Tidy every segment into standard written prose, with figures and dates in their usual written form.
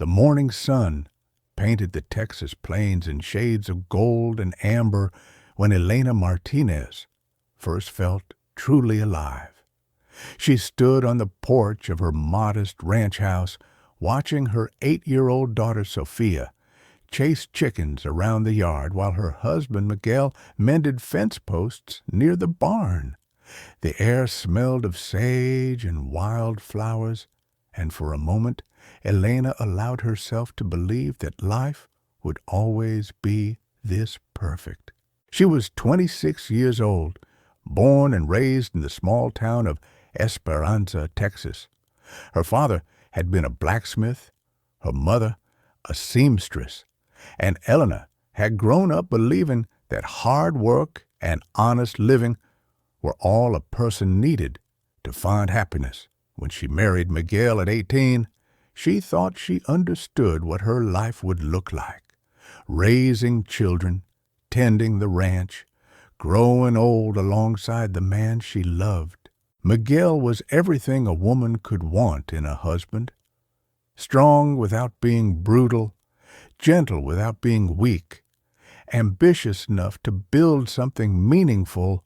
The morning sun painted the Texas plains in shades of gold and amber when Elena Martinez first felt truly alive. She stood on the porch of her modest ranch house, watching her 8-year-old daughter Sophia chase chickens around the yard while her husband Miguel mended fence posts near the barn. The air smelled of sage and wild flowers, and for a moment Elena allowed herself to believe that life would always be this perfect. She was 26 years old, born and raised in the small town of Esperanza, Texas. Her father had been a blacksmith, her mother a seamstress, and Elena had grown up believing that hard work and honest living were all a person needed to find happiness. When she married Miguel at 18, she thought she understood what her life would look like. Raising children, tending the ranch, growing old alongside the man she loved. Miguel was everything a woman could want in a husband. Strong without being brutal, gentle without being weak, ambitious enough to build something meaningful,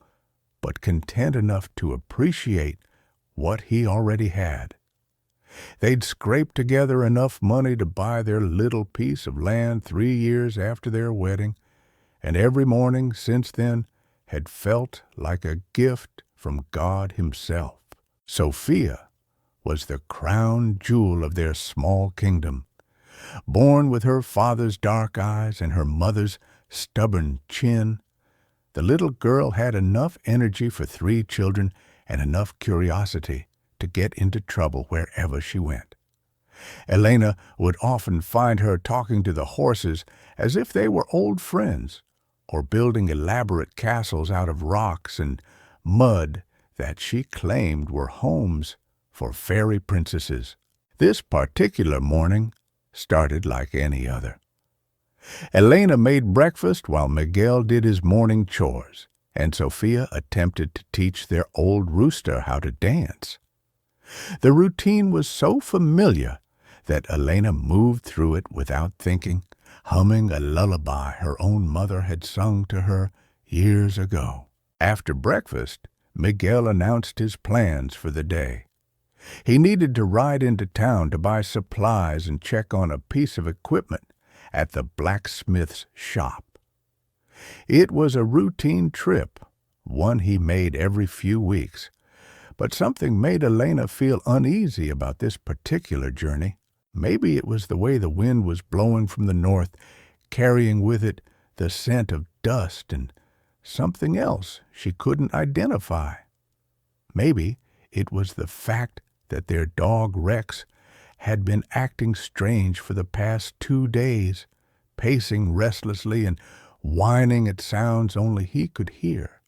but content enough to appreciate what he already had. They'd scraped together enough money to buy their little piece of land 3 years after their wedding, and every morning since then had felt like a gift from God himself. Sophia was the crown jewel of their small kingdom. Born with her father's dark eyes and her mother's stubborn chin, the little girl had enough energy for 3 children and enough curiosity to get into trouble wherever she went. Elena would often find her talking to the horses as if they were old friends, or building elaborate castles out of rocks and mud that she claimed were homes for fairy princesses. This particular morning started like any other. Elena made breakfast while Miguel did his morning chores, and Sophia attempted to teach their old rooster how to dance. The routine was so familiar that Elena moved through it without thinking, humming a lullaby her own mother had sung to her years ago. After breakfast, Miguel announced his plans for the day. He needed to ride into town to buy supplies and check on a piece of equipment at the blacksmith's shop. It was a routine trip, one he made every few weeks, but something made Elena feel uneasy about this particular journey. Maybe it was the way the wind was blowing from the north, carrying with it the scent of dust and something else she couldn't identify. Maybe it was the fact that their dog Rex had been acting strange for the past 2 days, pacing restlessly and whining at sounds only he could hear.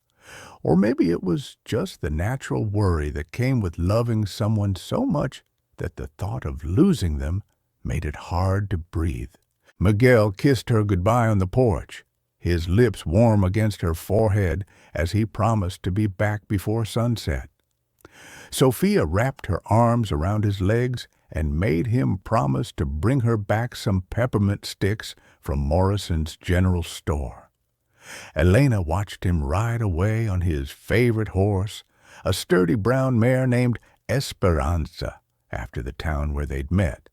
Or maybe it was just the natural worry that came with loving someone so much that the thought of losing them made it hard to breathe. Miguel kissed her goodbye on the porch, his lips warm against her forehead as he promised to be back before sunset. Sophia wrapped her arms around his legs and made him promise to bring her back some peppermint sticks from Morrison's general store. Elena watched him ride away on his favorite horse, a sturdy brown mare named Esperanza, after the town where they'd met,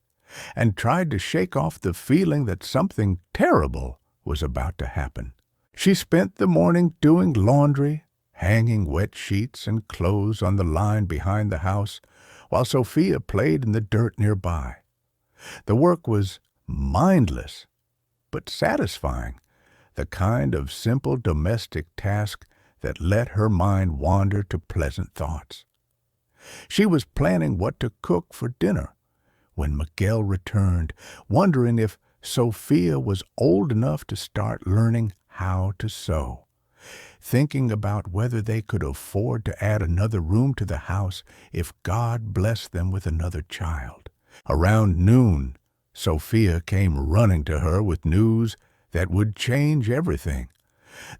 and tried to shake off the feeling that something terrible was about to happen. She spent the morning doing laundry, hanging wet sheets and clothes on the line behind the house, while Sophia played in the dirt nearby. The work was mindless, but satisfying, the kind of simple domestic task that let her mind wander to pleasant thoughts. She was planning what to cook for dinner when Miguel returned, wondering if Sophia was old enough to start learning how to sew, thinking about whether they could afford to add another room to the house if God blessed them with another child. Around noon, Sophia came running to her with news that would change everything.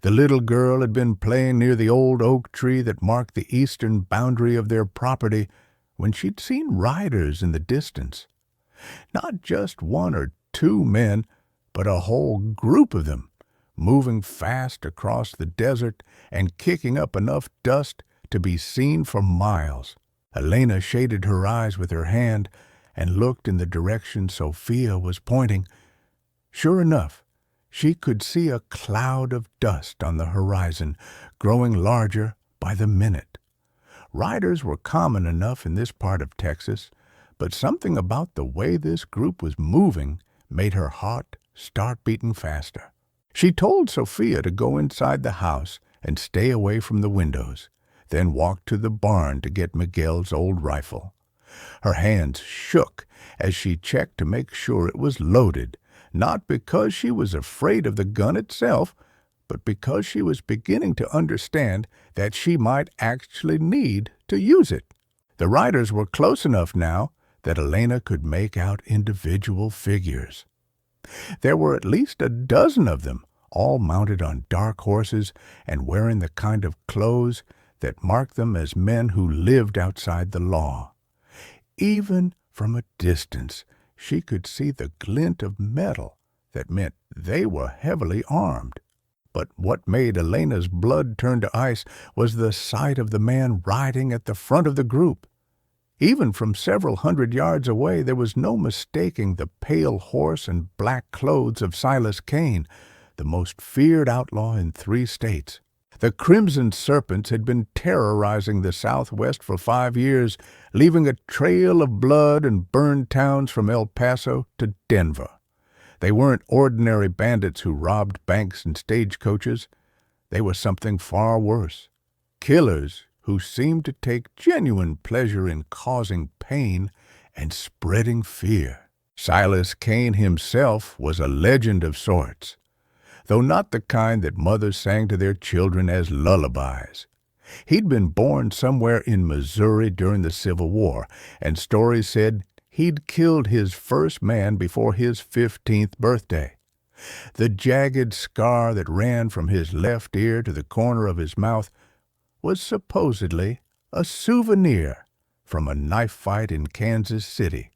The little girl had been playing near the old oak tree that marked the eastern boundary of their property when she'd seen riders in the distance. Not just one or two men, but a whole group of them, moving fast across the desert and kicking up enough dust to be seen for miles. Elena shaded her eyes with her hand and looked in the direction Sophia was pointing. Sure enough, she could see a cloud of dust on the horizon, growing larger by the minute. Riders were common enough in this part of Texas, but something about the way this group was moving made her heart start beating faster. She told Sophia to go inside the house and stay away from the windows, then walked to the barn to get Miguel's old rifle. Her hands shook as she checked to make sure it was loaded, not because she was afraid of the gun itself, but because she was beginning to understand that she might actually need to use it. The riders were close enough now that Elena could make out individual figures. There were at least a dozen of them, all mounted on dark horses and wearing the kind of clothes that marked them as men who lived outside the law. Even from a distance, she could see the glint of metal that meant they were heavily armed. But what made Elena's blood turn to ice was the sight of the man riding at the front of the group. Even from several hundred yards away, there was no mistaking the pale horse and black clothes of Silas Kane, the most feared outlaw in 3 states. The Crimson Serpents had been terrorizing the Southwest for 5 years, leaving a trail of blood and burned towns from El Paso to Denver. They weren't ordinary bandits who robbed banks and stagecoaches. They were something far worse. Killers who seemed to take genuine pleasure in causing pain and spreading fear. Silas Kane himself was a legend of sorts, though not the kind that mothers sang to their children as lullabies. He'd been born somewhere in Missouri during the Civil War, and stories said he'd killed his first man before his 15th birthday. The jagged scar that ran from his left ear to the corner of his mouth was supposedly a souvenir from a knife fight in Kansas City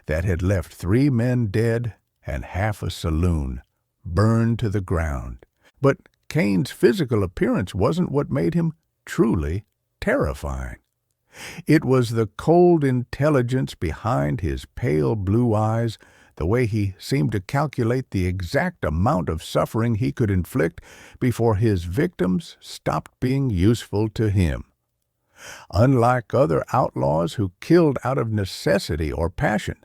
that had left 3 men dead and half a saloon burned to the ground. But Kane's physical appearance wasn't what made him truly terrifying. It was the cold intelligence behind his pale blue eyes, the way he seemed to calculate the exact amount of suffering he could inflict before his victims stopped being useful to him. Unlike other outlaws who killed out of necessity or passion,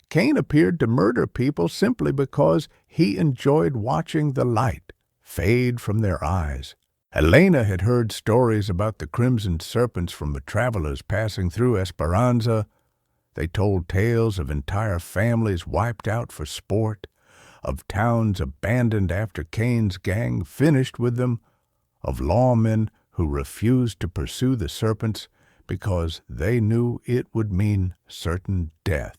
Kane appeared to murder people simply because he enjoyed watching the light fade from their eyes. Elena had heard stories about the Crimson Serpents from the travelers passing through Esperanza. They told tales of entire families wiped out for sport, of towns abandoned after Kane's gang finished with them, of lawmen who refused to pursue the serpents because they knew it would mean certain death.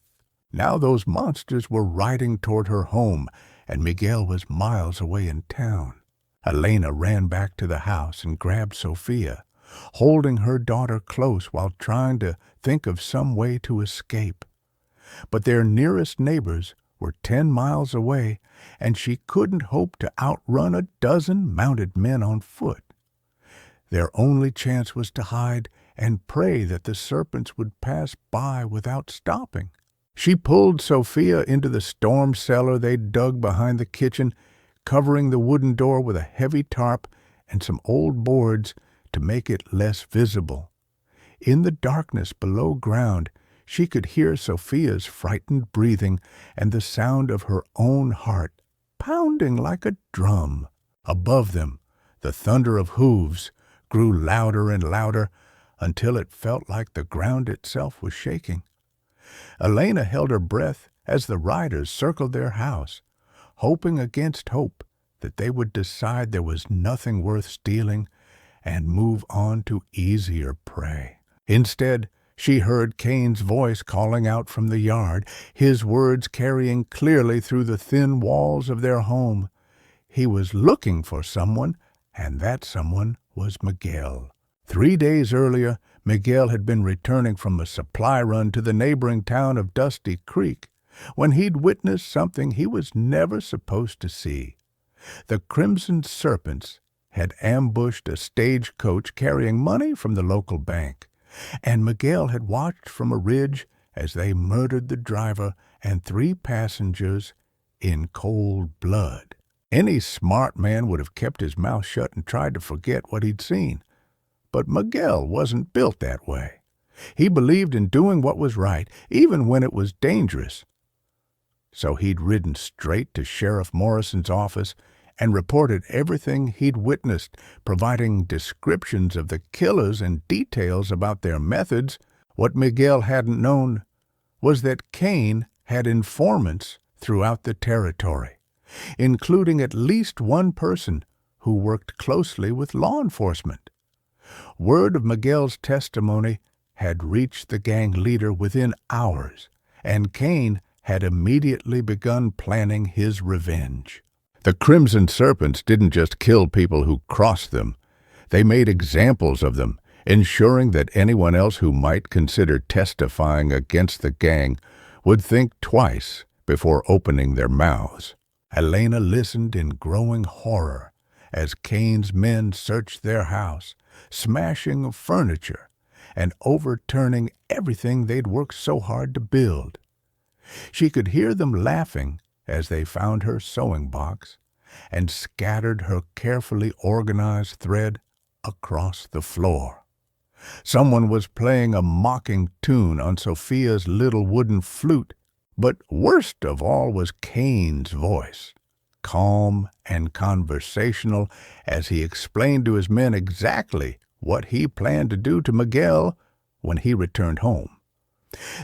Now those monsters were riding toward her home, and Miguel was miles away in town. Elena ran back to the house and grabbed Sophia, holding her daughter close while trying to think of some way to escape. But their nearest neighbors were 10 miles away, and she couldn't hope to outrun a dozen mounted men on foot. Their only chance was to hide and pray that the serpents would pass by without stopping. She pulled Sophia into the storm cellar they'd dug behind the kitchen, covering the wooden door with a heavy tarp and some old boards to make it less visible. In the darkness below ground, she could hear Sophia's frightened breathing and the sound of her own heart pounding like a drum. Above them, the thunder of hooves grew louder and louder until it felt like the ground itself was shaking. Elena held her breath as the riders circled their house, hoping against hope that they would decide there was nothing worth stealing and move on to easier prey. Instead, she heard Kane's voice calling out from the yard, his words carrying clearly through the thin walls of their home. He was looking for someone, and that someone was Miguel. 3 days earlier, Miguel had been returning from a supply run to the neighboring town of Dusty Creek. when he'd witnessed something he was never supposed to see. The Crimson Serpents had ambushed a stagecoach carrying money from the local bank, and Miguel had watched from a ridge as they murdered the driver and 3 passengers in cold blood. Any smart man would have kept his mouth shut and tried to forget what he'd seen. But Miguel wasn't built that way. He believed in doing what was right, even when it was dangerous. So he'd ridden straight to Sheriff Morrison's office and reported everything he'd witnessed, providing descriptions of the killers and details about their methods. What Miguel hadn't known was that Kane had informants throughout the territory, including at least one person who worked closely with law enforcement. Word of Miguel's testimony had reached the gang leader within hours, and Kane had immediately begun planning his revenge. The Crimson Serpents didn't just kill people who crossed them. They made examples of them, ensuring that anyone else who might consider testifying against the gang would think twice before opening their mouths. Elena listened in growing horror as Kane's men searched their house, smashing furniture and overturning everything they'd worked so hard to build. She could hear them laughing as they found her sewing box and scattered her carefully organized thread across the floor. Someone was playing a mocking tune on Sophia's little wooden flute, but worst of all was Kane's voice, calm and conversational as he explained to his men exactly what he planned to do to Miguel when he returned home.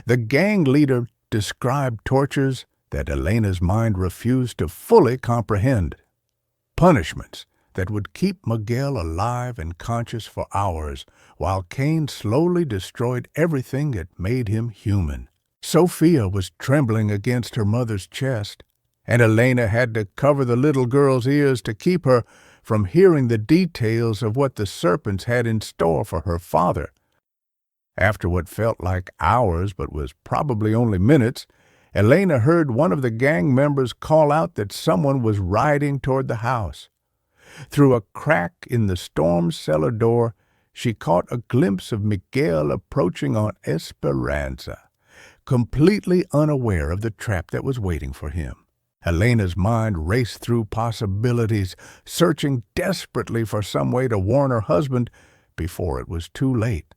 The gang leader described tortures that Elena's mind refused to fully comprehend, punishments that would keep Miguel alive and conscious for hours, while Kane slowly destroyed everything that made him human. Sophia was trembling against her mother's chest, and Elena had to cover the little girl's ears to keep her from hearing the details of what the serpents had in store for her father. After what felt like hours but was probably only minutes, Elena heard one of the gang members call out that someone was riding toward the house. Through a crack in the storm cellar door, she caught a glimpse of Miguel approaching on Esperanza, completely unaware of the trap that was waiting for him. Elena's mind raced through possibilities, searching desperately for some way to warn her husband before it was too late.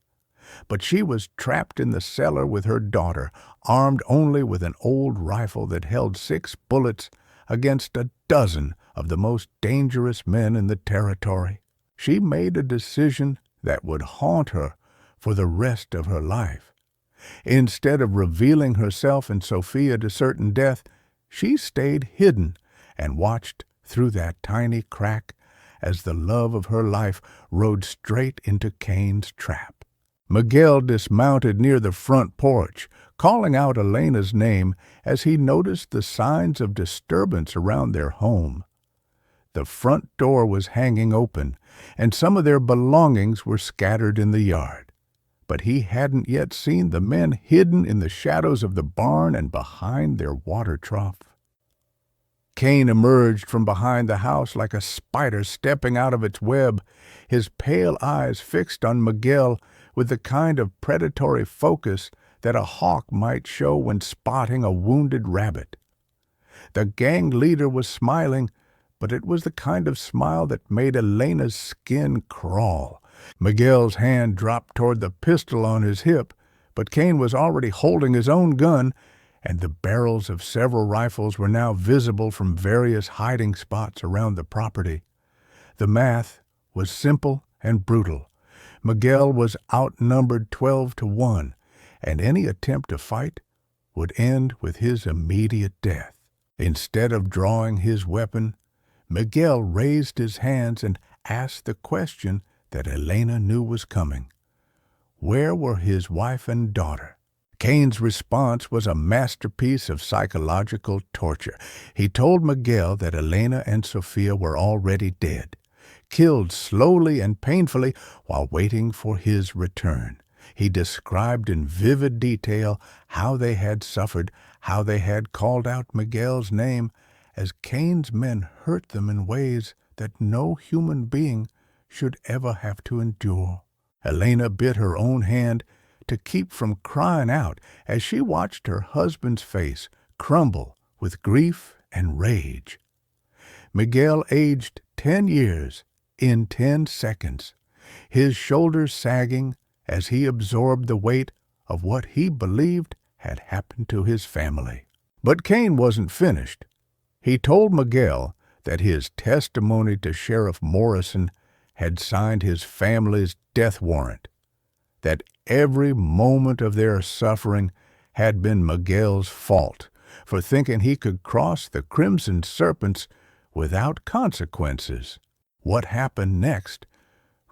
But she was trapped in the cellar with her daughter, armed only with an old rifle that held 6 bullets against a dozen of the most dangerous men in the territory. She made a decision that would haunt her for the rest of her life. Instead of revealing herself and Sophia to certain death, she stayed hidden and watched through that tiny crack as the love of her life rode straight into Kane's trap. Miguel dismounted near the front porch, calling out Elena's name as he noticed the signs of disturbance around their home. The front door was hanging open, and some of their belongings were scattered in the yard. But he hadn't yet seen the men hidden in the shadows of the barn and behind their water trough. Kane emerged from behind the house like a spider stepping out of its web, his pale eyes fixed on Miguel with the kind of predatory focus that a hawk might show when spotting a wounded rabbit. The gang leader was smiling, but it was the kind of smile that made Elena's skin crawl. Miguel's hand dropped toward the pistol on his hip, but Kane was already holding his own gun, and the barrels of several rifles were now visible from various hiding spots around the property. The math was simple and brutal. Miguel was outnumbered 12-1, and any attempt to fight would end with his immediate death. Instead of drawing his weapon, Miguel raised his hands and asked the question that Elena knew was coming. Where were his wife and daughter? Kane's response was a masterpiece of psychological torture. He told Miguel that Elena and Sophia were already dead, killed slowly and painfully while waiting for his return. He described in vivid detail how they had suffered, how they had called out Miguel's name as Cain's men hurt them in ways that no human being should ever have to endure. Elena bit her own hand to keep from crying out as she watched her husband's face crumble with grief and rage. Miguel aged 10 years in 10 seconds, his shoulders sagging as he absorbed the weight of what he believed had happened to his family. But Cain wasn't finished. He told Miguel that his testimony to Sheriff Morrison had signed his family's death warrant, that every moment of their suffering had been Miguel's fault for thinking he could cross the Crimson Serpents without consequences. What happened next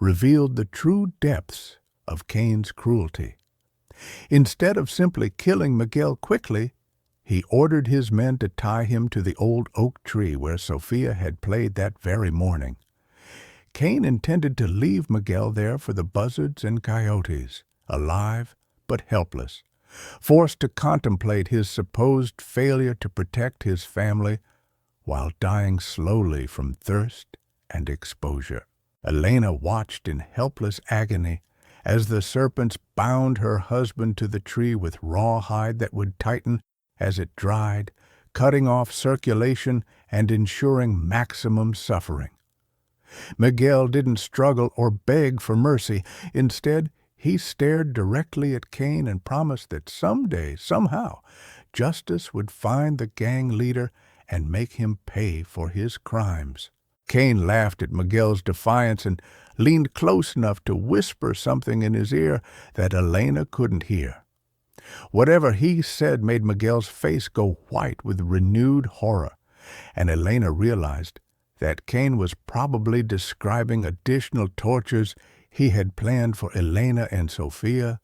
revealed the true depths of Cain's cruelty. Instead of simply killing Miguel quickly, he ordered his men to tie him to the old oak tree where Sophia had played that very morning. Cain intended to leave Miguel there for the buzzards and coyotes, alive but helpless, forced to contemplate his supposed failure to protect his family while dying slowly from thirst and exposure. Elena watched in helpless agony as the serpents bound her husband to the tree with rawhide that would tighten as it dried, cutting off circulation and ensuring maximum suffering. Miguel didn't struggle or beg for mercy. Instead, he stared directly at Cain and promised that someday, somehow, justice would find the gang leader and make him pay for his crimes. Cain laughed at Miguel's defiance and leaned close enough to whisper something in his ear that Elena couldn't hear. Whatever he said made Miguel's face go white with renewed horror, and Elena realized that Cain was probably describing additional tortures he had planned for Elena and Sophia,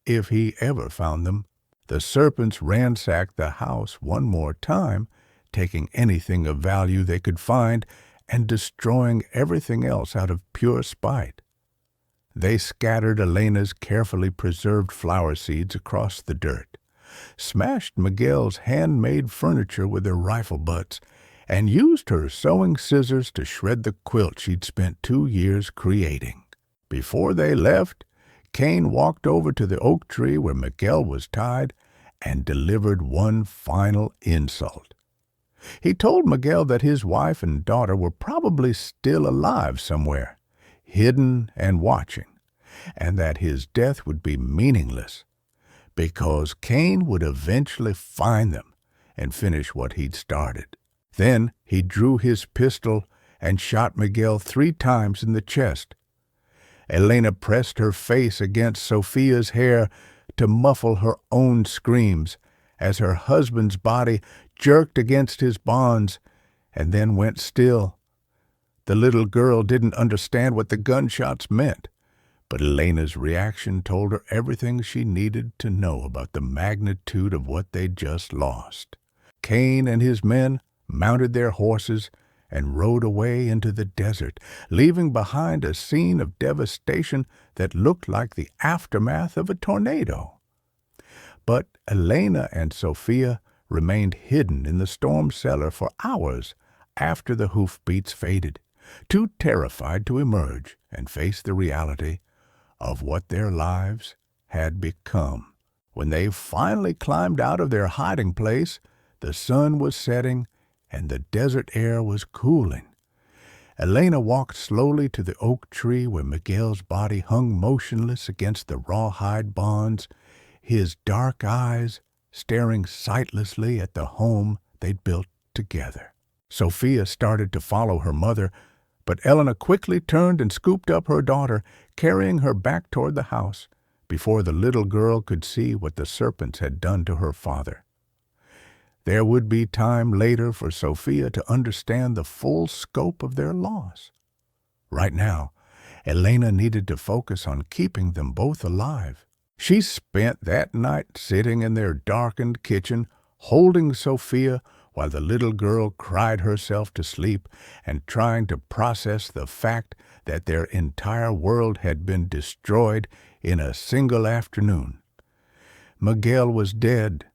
if he ever found them. The serpents ransacked the house one more time, taking anything of value they could find and destroying everything else out of pure spite. They scattered Elena's carefully preserved flower seeds across the dirt, smashed Miguel's handmade furniture with their rifle butts, and used her sewing scissors to shred the quilt she'd spent 2 years creating. Before they left, Cain walked over to the oak tree where Miguel was tied and delivered one final insult. He told Miguel that his wife and daughter were probably still alive somewhere, hidden and watching, and that his death would be meaningless, because Cain would eventually find them and finish what he'd started. Then he drew his pistol and shot Miguel 3 times in the chest. Elena pressed her face against Sophia's hair to muffle her own screams as her husband's body jerked against his bonds and then went still. The little girl didn't understand what the gunshots meant, but Elena's reaction told her everything she needed to know about the magnitude of what they'd just lost. Cain and his men mounted their horses and rode away into the desert, leaving behind a scene of devastation that looked like the aftermath of a tornado. But Elena and Sophia remained hidden in the storm cellar for hours after the hoofbeats faded, too terrified to emerge and face the reality of what their lives had become. When they finally climbed out of their hiding place, the sun was setting and the desert air was cooling. Elena walked slowly to the oak tree where Miguel's body hung motionless against the rawhide bonds, his dark eyes staring sightlessly at the home they'd built together. Sophia started to follow her mother, but Elena quickly turned and scooped up her daughter, carrying her back toward the house before the little girl could see what the serpents had done to her father. There would be time later for Sophia to understand the full scope of their loss. Right now, Elena needed to focus on keeping them both alive. She spent that night sitting in their darkened kitchen, holding Sophia while the little girl cried herself to sleep and trying to process the fact that their entire world had been destroyed in a single afternoon. Miguel was dead.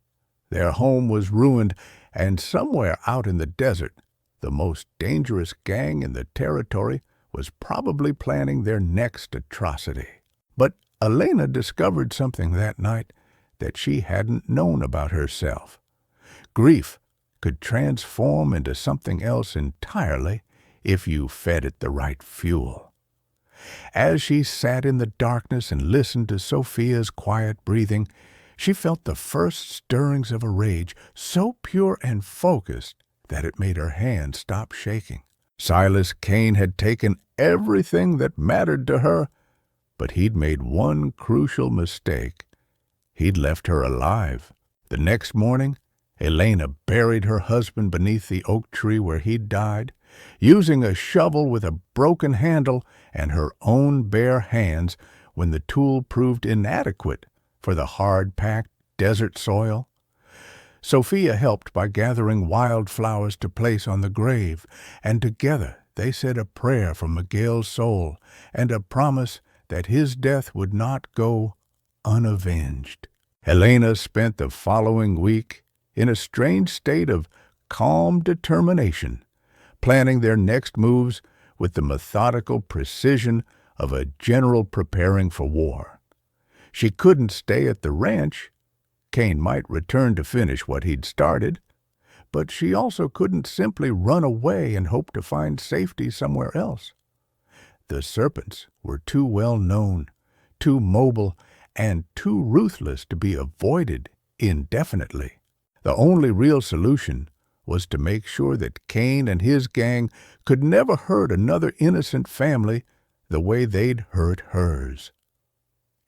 Their home was ruined, and somewhere out in the desert, the most dangerous gang in the territory was probably planning their next atrocity. But Elena discovered something that night that she hadn't known about herself. Grief could transform into something else entirely if you fed it the right fuel. As she sat in the darkness and listened to Sophia's quiet breathing, she felt the first stirrings of a rage so pure and focused that it made her hands stop shaking. Silas Kane had taken everything that mattered to her, but he'd made one crucial mistake. He'd left her alive. The next morning, Elena buried her husband beneath the oak tree where he'd died, using a shovel with a broken handle and her own bare hands when the tool proved inadequate for the hard-packed desert soil. Sophia helped by gathering wildflowers to place on the grave, and together they said a prayer for Miguel's soul and a promise that his death would not go unavenged. Elena spent the following week in a strange state of calm determination, planning their next moves with the methodical precision of a general preparing for war. She couldn't stay at the ranch. Kane might return to finish what he'd started, but she also couldn't simply run away and hope to find safety somewhere else. The Serpents were too well known, too mobile, and too ruthless to be avoided indefinitely. The only real solution was to make sure that Kane and his gang could never hurt another innocent family the way they'd hurt hers.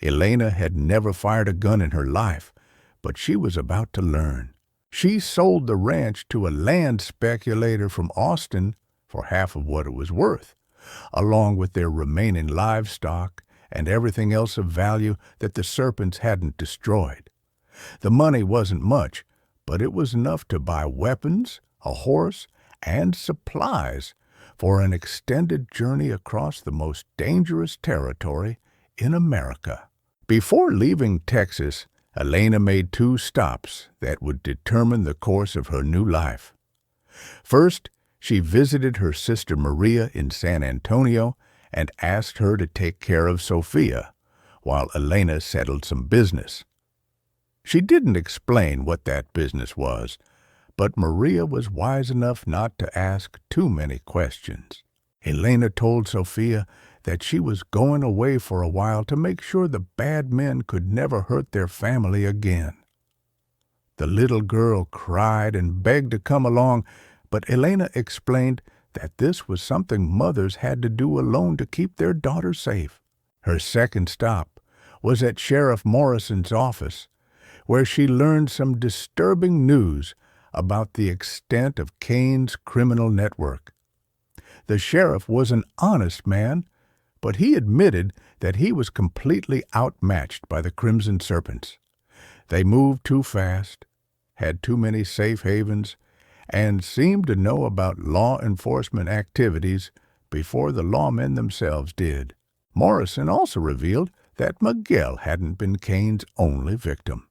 Elena had never fired a gun in her life, but she was about to learn. She sold the ranch to a land speculator from Austin for half of what it was worth, along with their remaining livestock and everything else of value that the Serpents hadn't destroyed. The money wasn't much, but it was enough to buy weapons, a horse, and supplies for an extended journey across the most dangerous territory in America. Before leaving Texas, Elena made 2 stops that would determine the course of her new life. First, she visited her sister Maria in San Antonio and asked her to take care of Sophia, while Elena settled some business. She didn't explain what that business was, but Maria was wise enough not to ask too many questions. Elena told Sophia that she was going away for a while to make sure the bad men could never hurt their family again. The little girl cried and begged to come along, but Elena explained that this was something mothers had to do alone to keep their daughter safe. Her second stop was at Sheriff Morrison's office, where she learned some disturbing news about the extent of Kane's criminal network. The sheriff was an honest man, but he admitted that he was completely outmatched by the Crimson Serpents. They moved too fast, had too many safe havens, and seemed to know about law enforcement activities before the lawmen themselves did. Morrison also revealed that Miguel hadn't been Kane's only victim.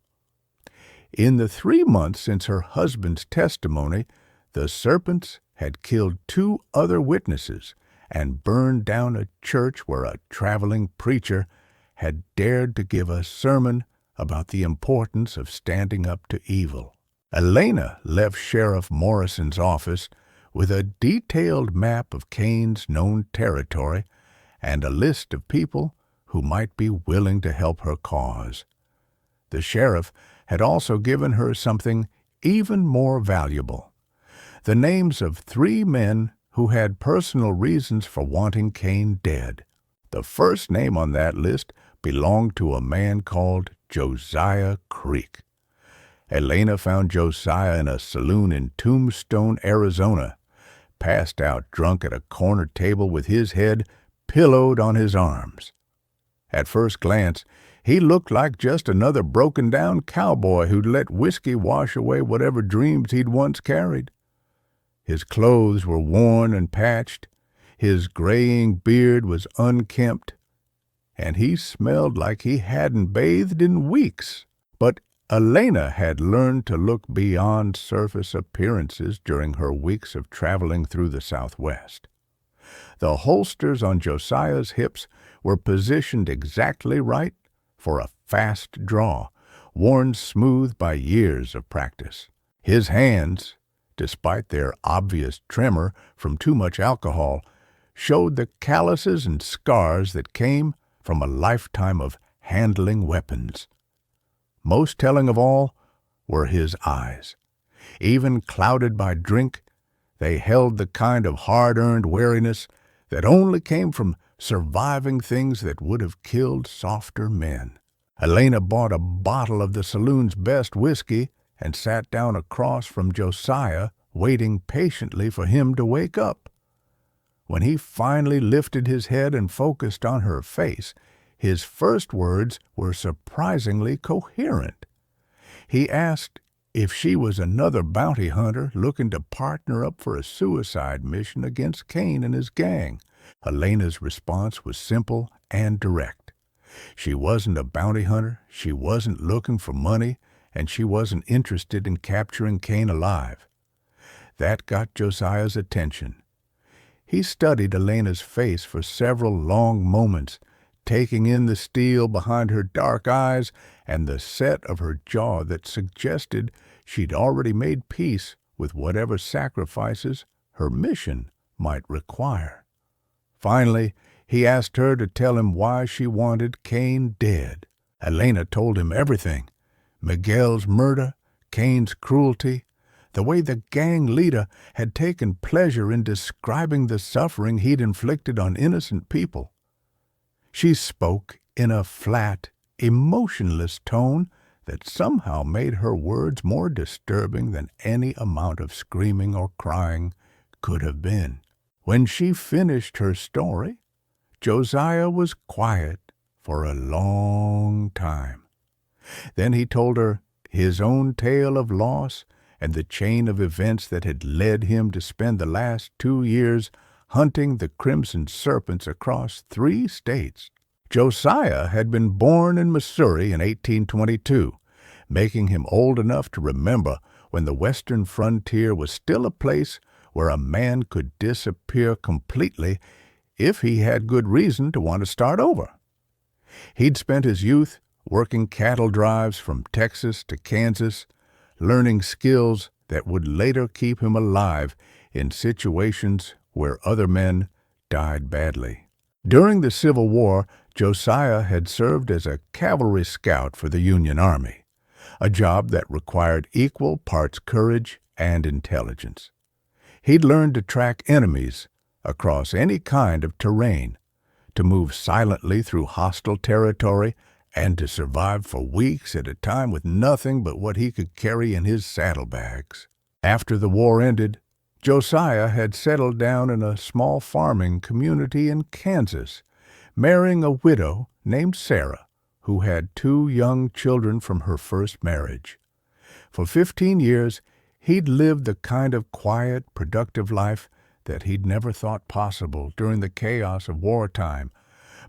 In the 3 months since her husband's testimony, the Serpents had killed 2 other witnesses and burned down a church where a traveling preacher had dared to give a sermon about the importance of standing up to evil. Elena left Sheriff Morrison's office with a detailed map of Kane's known territory and a list of people who might be willing to help her cause. The sheriff had also given her something even more valuable: the names of 3 men who had personal reasons for wanting Kane dead. The first name on that list belonged to a man called Josiah Creek. Elena found Josiah in a saloon in Tombstone, Arizona, passed out drunk at a corner table with his head pillowed on his arms. At first glance, he looked like just another broken-down cowboy who'd let whiskey wash away whatever dreams he'd once carried. His clothes were worn and patched, his graying beard was unkempt, and he smelled like he hadn't bathed in weeks. But Elena had learned to look beyond surface appearances during her weeks of traveling through the Southwest. The holsters on Josiah's hips were positioned exactly right for a fast draw, worn smooth by years of practice. His hands, despite their obvious tremor from too much alcohol, showed the calluses and scars that came from a lifetime of handling weapons. Most telling of all were his eyes. Even clouded by drink, they held the kind of hard-earned wariness that only came from surviving things that would have killed softer men. Elena bought a bottle of the saloon's best whiskey and sat down across from Josiah, waiting patiently for him to wake up. When he finally lifted his head and focused on her face, his first words were surprisingly coherent. He asked if she was another bounty hunter looking to partner up for a suicide mission against Kane and his gang. Elena's response was simple and direct. She wasn't a bounty hunter, she wasn't looking for money, and she wasn't interested in capturing Kane alive. That got Josiah's attention. He studied Elena's face for several long moments, taking in the steel behind her dark eyes and the set of her jaw that suggested she'd already made peace with whatever sacrifices her mission might require. Finally, he asked her to tell him why she wanted Kane dead. Elena told him everything: Miguel's murder, Kane's cruelty, the way the gang leader had taken pleasure in describing the suffering he'd inflicted on innocent people. She spoke in a flat, emotionless tone that somehow made her words more disturbing than any amount of screaming or crying could have been. When she finished her story, Josiah was quiet for a long time. Then he told her his own tale of loss and the chain of events that had led him to spend the last 2 years hunting the Crimson Serpents across 3 states. Josiah had been born in Missouri in 1822, making him old enough to remember when the western frontier was still a place where a man could disappear completely if he had good reason to want to start over. He'd spent his youth working cattle drives from Texas to Kansas, learning skills that would later keep him alive in situations where other men died badly. During the Civil War, Josiah had served as a cavalry scout for the Union Army, a job that required equal parts courage and intelligence. He'd learned to track enemies across any kind of terrain, to move silently through hostile territory, and to survive for weeks at a time with nothing but what he could carry in his saddlebags. After the war ended, Josiah had settled down in a small farming community in Kansas, marrying a widow named Sarah, who had 2 young children from her first marriage. For 15 years, he'd lived the kind of quiet, productive life that he'd never thought possible during the chaos of wartime.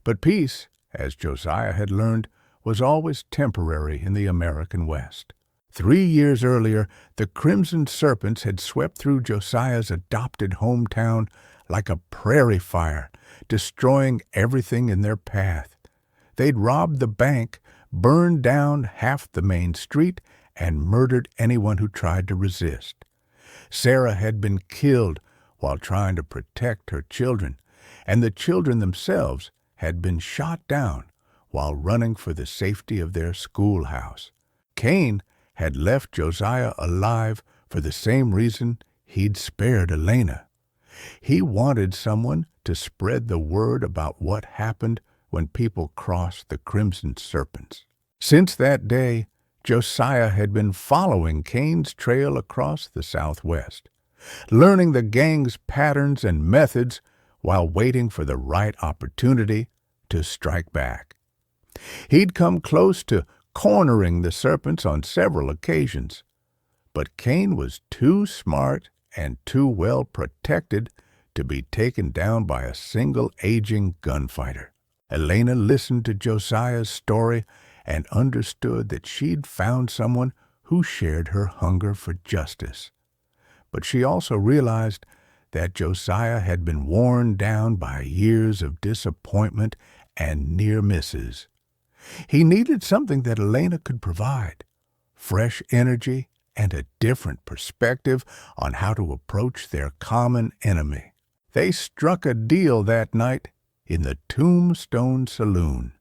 But peace, as Josiah had learned, was always temporary in the American West. 3 years earlier, the Crimson Serpents had swept through Josiah's adopted hometown like a prairie fire, destroying everything in their path. They'd robbed the bank, burned down half the main street, and murdered anyone who tried to resist. Sarah had been killed while trying to protect her children, and the children themselves had been shot down while running for the safety of their schoolhouse. Kane had left Josiah alive for the same reason he'd spared Elena. He wanted someone to spread the word about what happened when people crossed the Crimson Serpents. Since that day, Josiah had been following Kane's trail across the Southwest, learning the gang's patterns and methods while waiting for the right opportunity to strike back. He'd come close to cornering the Serpents on several occasions, but Kane was too smart and too well protected to be taken down by a single aging gunfighter. Elena listened to Josiah's story and understood that she'd found someone who shared her hunger for justice. But she also realized that Josiah had been worn down by years of disappointment and near misses. He needed something that Elena could provide, fresh energy and a different perspective on how to approach their common enemy. They struck a deal that night in the Tombstone Saloon.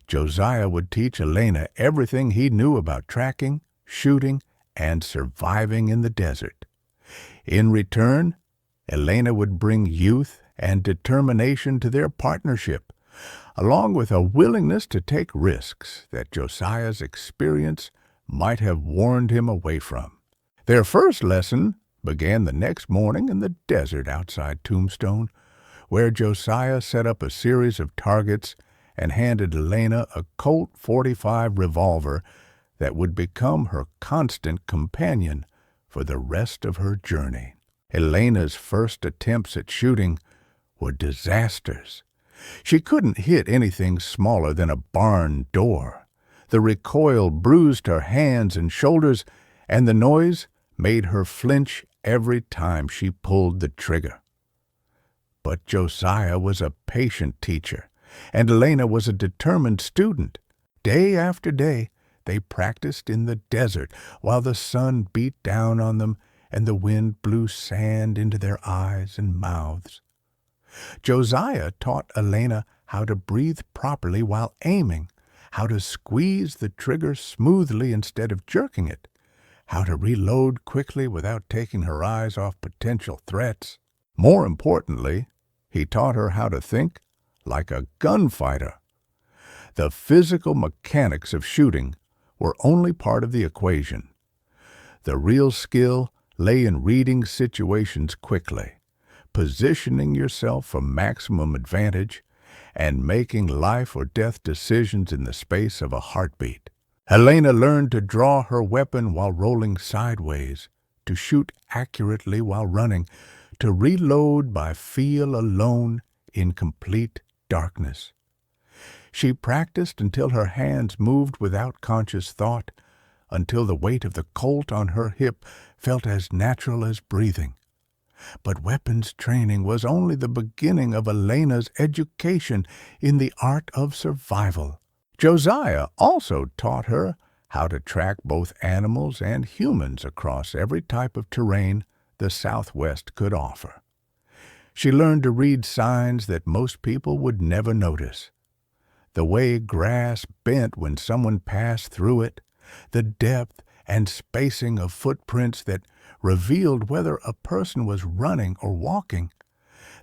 Josiah would teach Elena everything he knew about tracking, shooting, and surviving in the desert. In return, Elena would bring youth and determination to their partnership, along with a willingness to take risks that Josiah's experience might have warned him away from. Their first lesson began the next morning in the desert outside Tombstone, where Josiah set up a series of targets and handed Elena a Colt .45 revolver that would become her constant companion for the rest of her journey. Elena's first attempts at shooting were disasters. She couldn't hit anything smaller than a barn door. The recoil bruised her hands and shoulders, and the noise made her flinch every time she pulled the trigger. But Josiah was a patient teacher, and Elena was a determined student. Day after day, they practiced in the desert while the sun beat down on them and the wind blew sand into their eyes and mouths. Josiah taught Elena how to breathe properly while aiming, how to squeeze the trigger smoothly instead of jerking it, how to reload quickly without taking her eyes off potential threats. More importantly, he taught her how to think like a gunfighter. The physical mechanics of shooting were only part of the equation. The real skill lay in reading situations quickly, positioning yourself for maximum advantage, and making life or death decisions in the space of a heartbeat. Elena learned to draw her weapon while rolling sideways, to shoot accurately while running, to reload by feel alone in complete darkness. She practiced until her hands moved without conscious thought, until the weight of the Colt on her hip felt as natural as breathing. But weapons training was only the beginning of Elena's education in the art of survival. Josiah also taught her how to track both animals and humans across every type of terrain the Southwest could offer. She learned to read signs that most people would never notice. The way grass bent when someone passed through it, the depth and spacing of footprints that revealed whether a person was running or walking,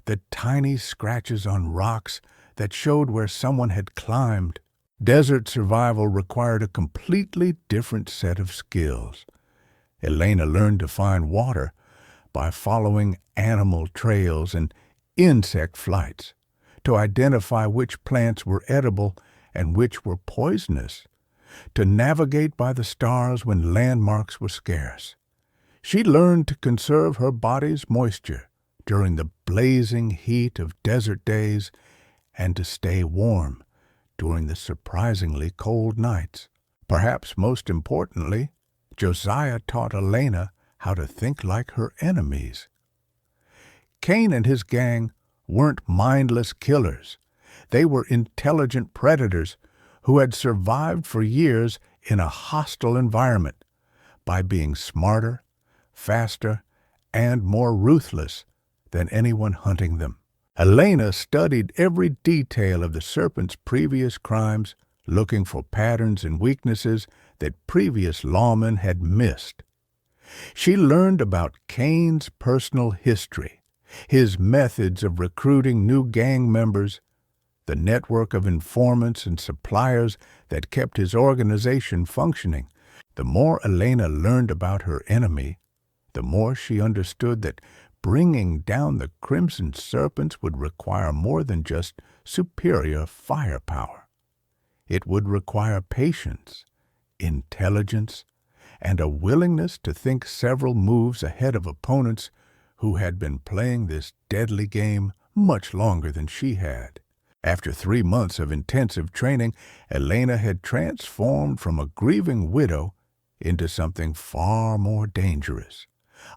the tiny scratches on rocks that showed where someone had climbed. Desert survival required a completely different set of skills. Elena learned to find water by following animal trails and insect flights, to identify which plants were edible and which were poisonous, to navigate by the stars when landmarks were scarce. She learned to conserve her body's moisture during the blazing heat of desert days and to stay warm during the surprisingly cold nights. Perhaps most importantly, Josiah taught Elena how to think like her enemies. Cain and his gang weren't mindless killers. They were intelligent predators who had survived for years in a hostile environment by being smarter, faster, and more ruthless than anyone hunting them. Elena studied every detail of the serpent's previous crimes, looking for patterns and weaknesses that previous lawmen had missed. She learned about Cain's personal history, his methods of recruiting new gang members, the network of informants and suppliers that kept his organization functioning. The more Elena learned about her enemy, the more she understood that bringing down the Crimson Serpents would require more than just superior firepower. It would require patience, intelligence, and a willingness to think several moves ahead of opponents who had been playing this deadly game much longer than she had. After 3 months of intensive training, Elena had transformed from a grieving widow into something far more dangerous,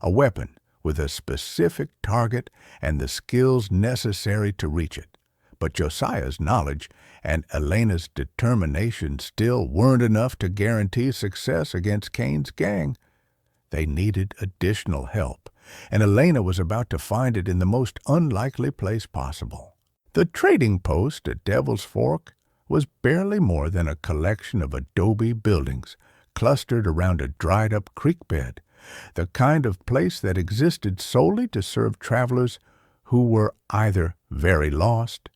a weapon with a specific target and the skills necessary to reach it. But Josiah's knowledge and Elena's determination still weren't enough to guarantee success against Cain's gang. They needed additional help, and Elena was about to find it in the most unlikely place possible. The trading post at Devil's Fork was barely more than a collection of adobe buildings clustered around a dried-up creek bed, the kind of place that existed solely to serve travelers who were either very lost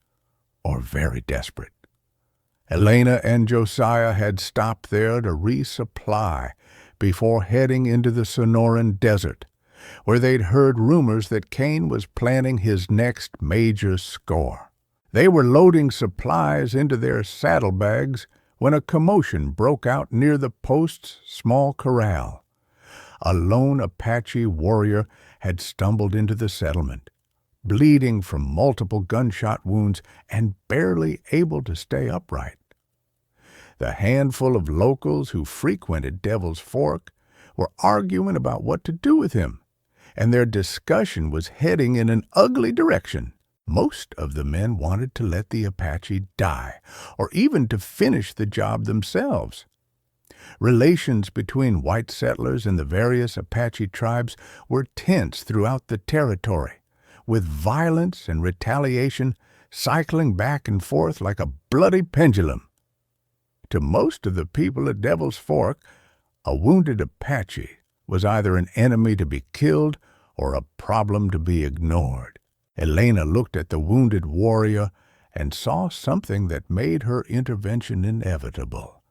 or very desperate. Elena and Josiah had stopped there to resupply before heading into the Sonoran Desert, where they'd heard rumors that Cain was planning his next major score. They were loading supplies into their saddlebags when a commotion broke out near the post's small corral. A lone Apache warrior had stumbled into the settlement, bleeding from multiple gunshot wounds and barely able to stay upright. The handful of locals who frequented Devil's Fork were arguing about what to do with him, and their discussion was heading in an ugly direction. Most of the men wanted to let the Apache die, or even to finish the job themselves. Relations between white settlers and the various Apache tribes were tense throughout the territory, with violence and retaliation cycling back and forth like a bloody pendulum. To most of the people at Devil's Fork, a wounded Apache was either an enemy to be killed or a problem to be ignored. Elena looked at the wounded warrior and saw something that made her intervention inevitable.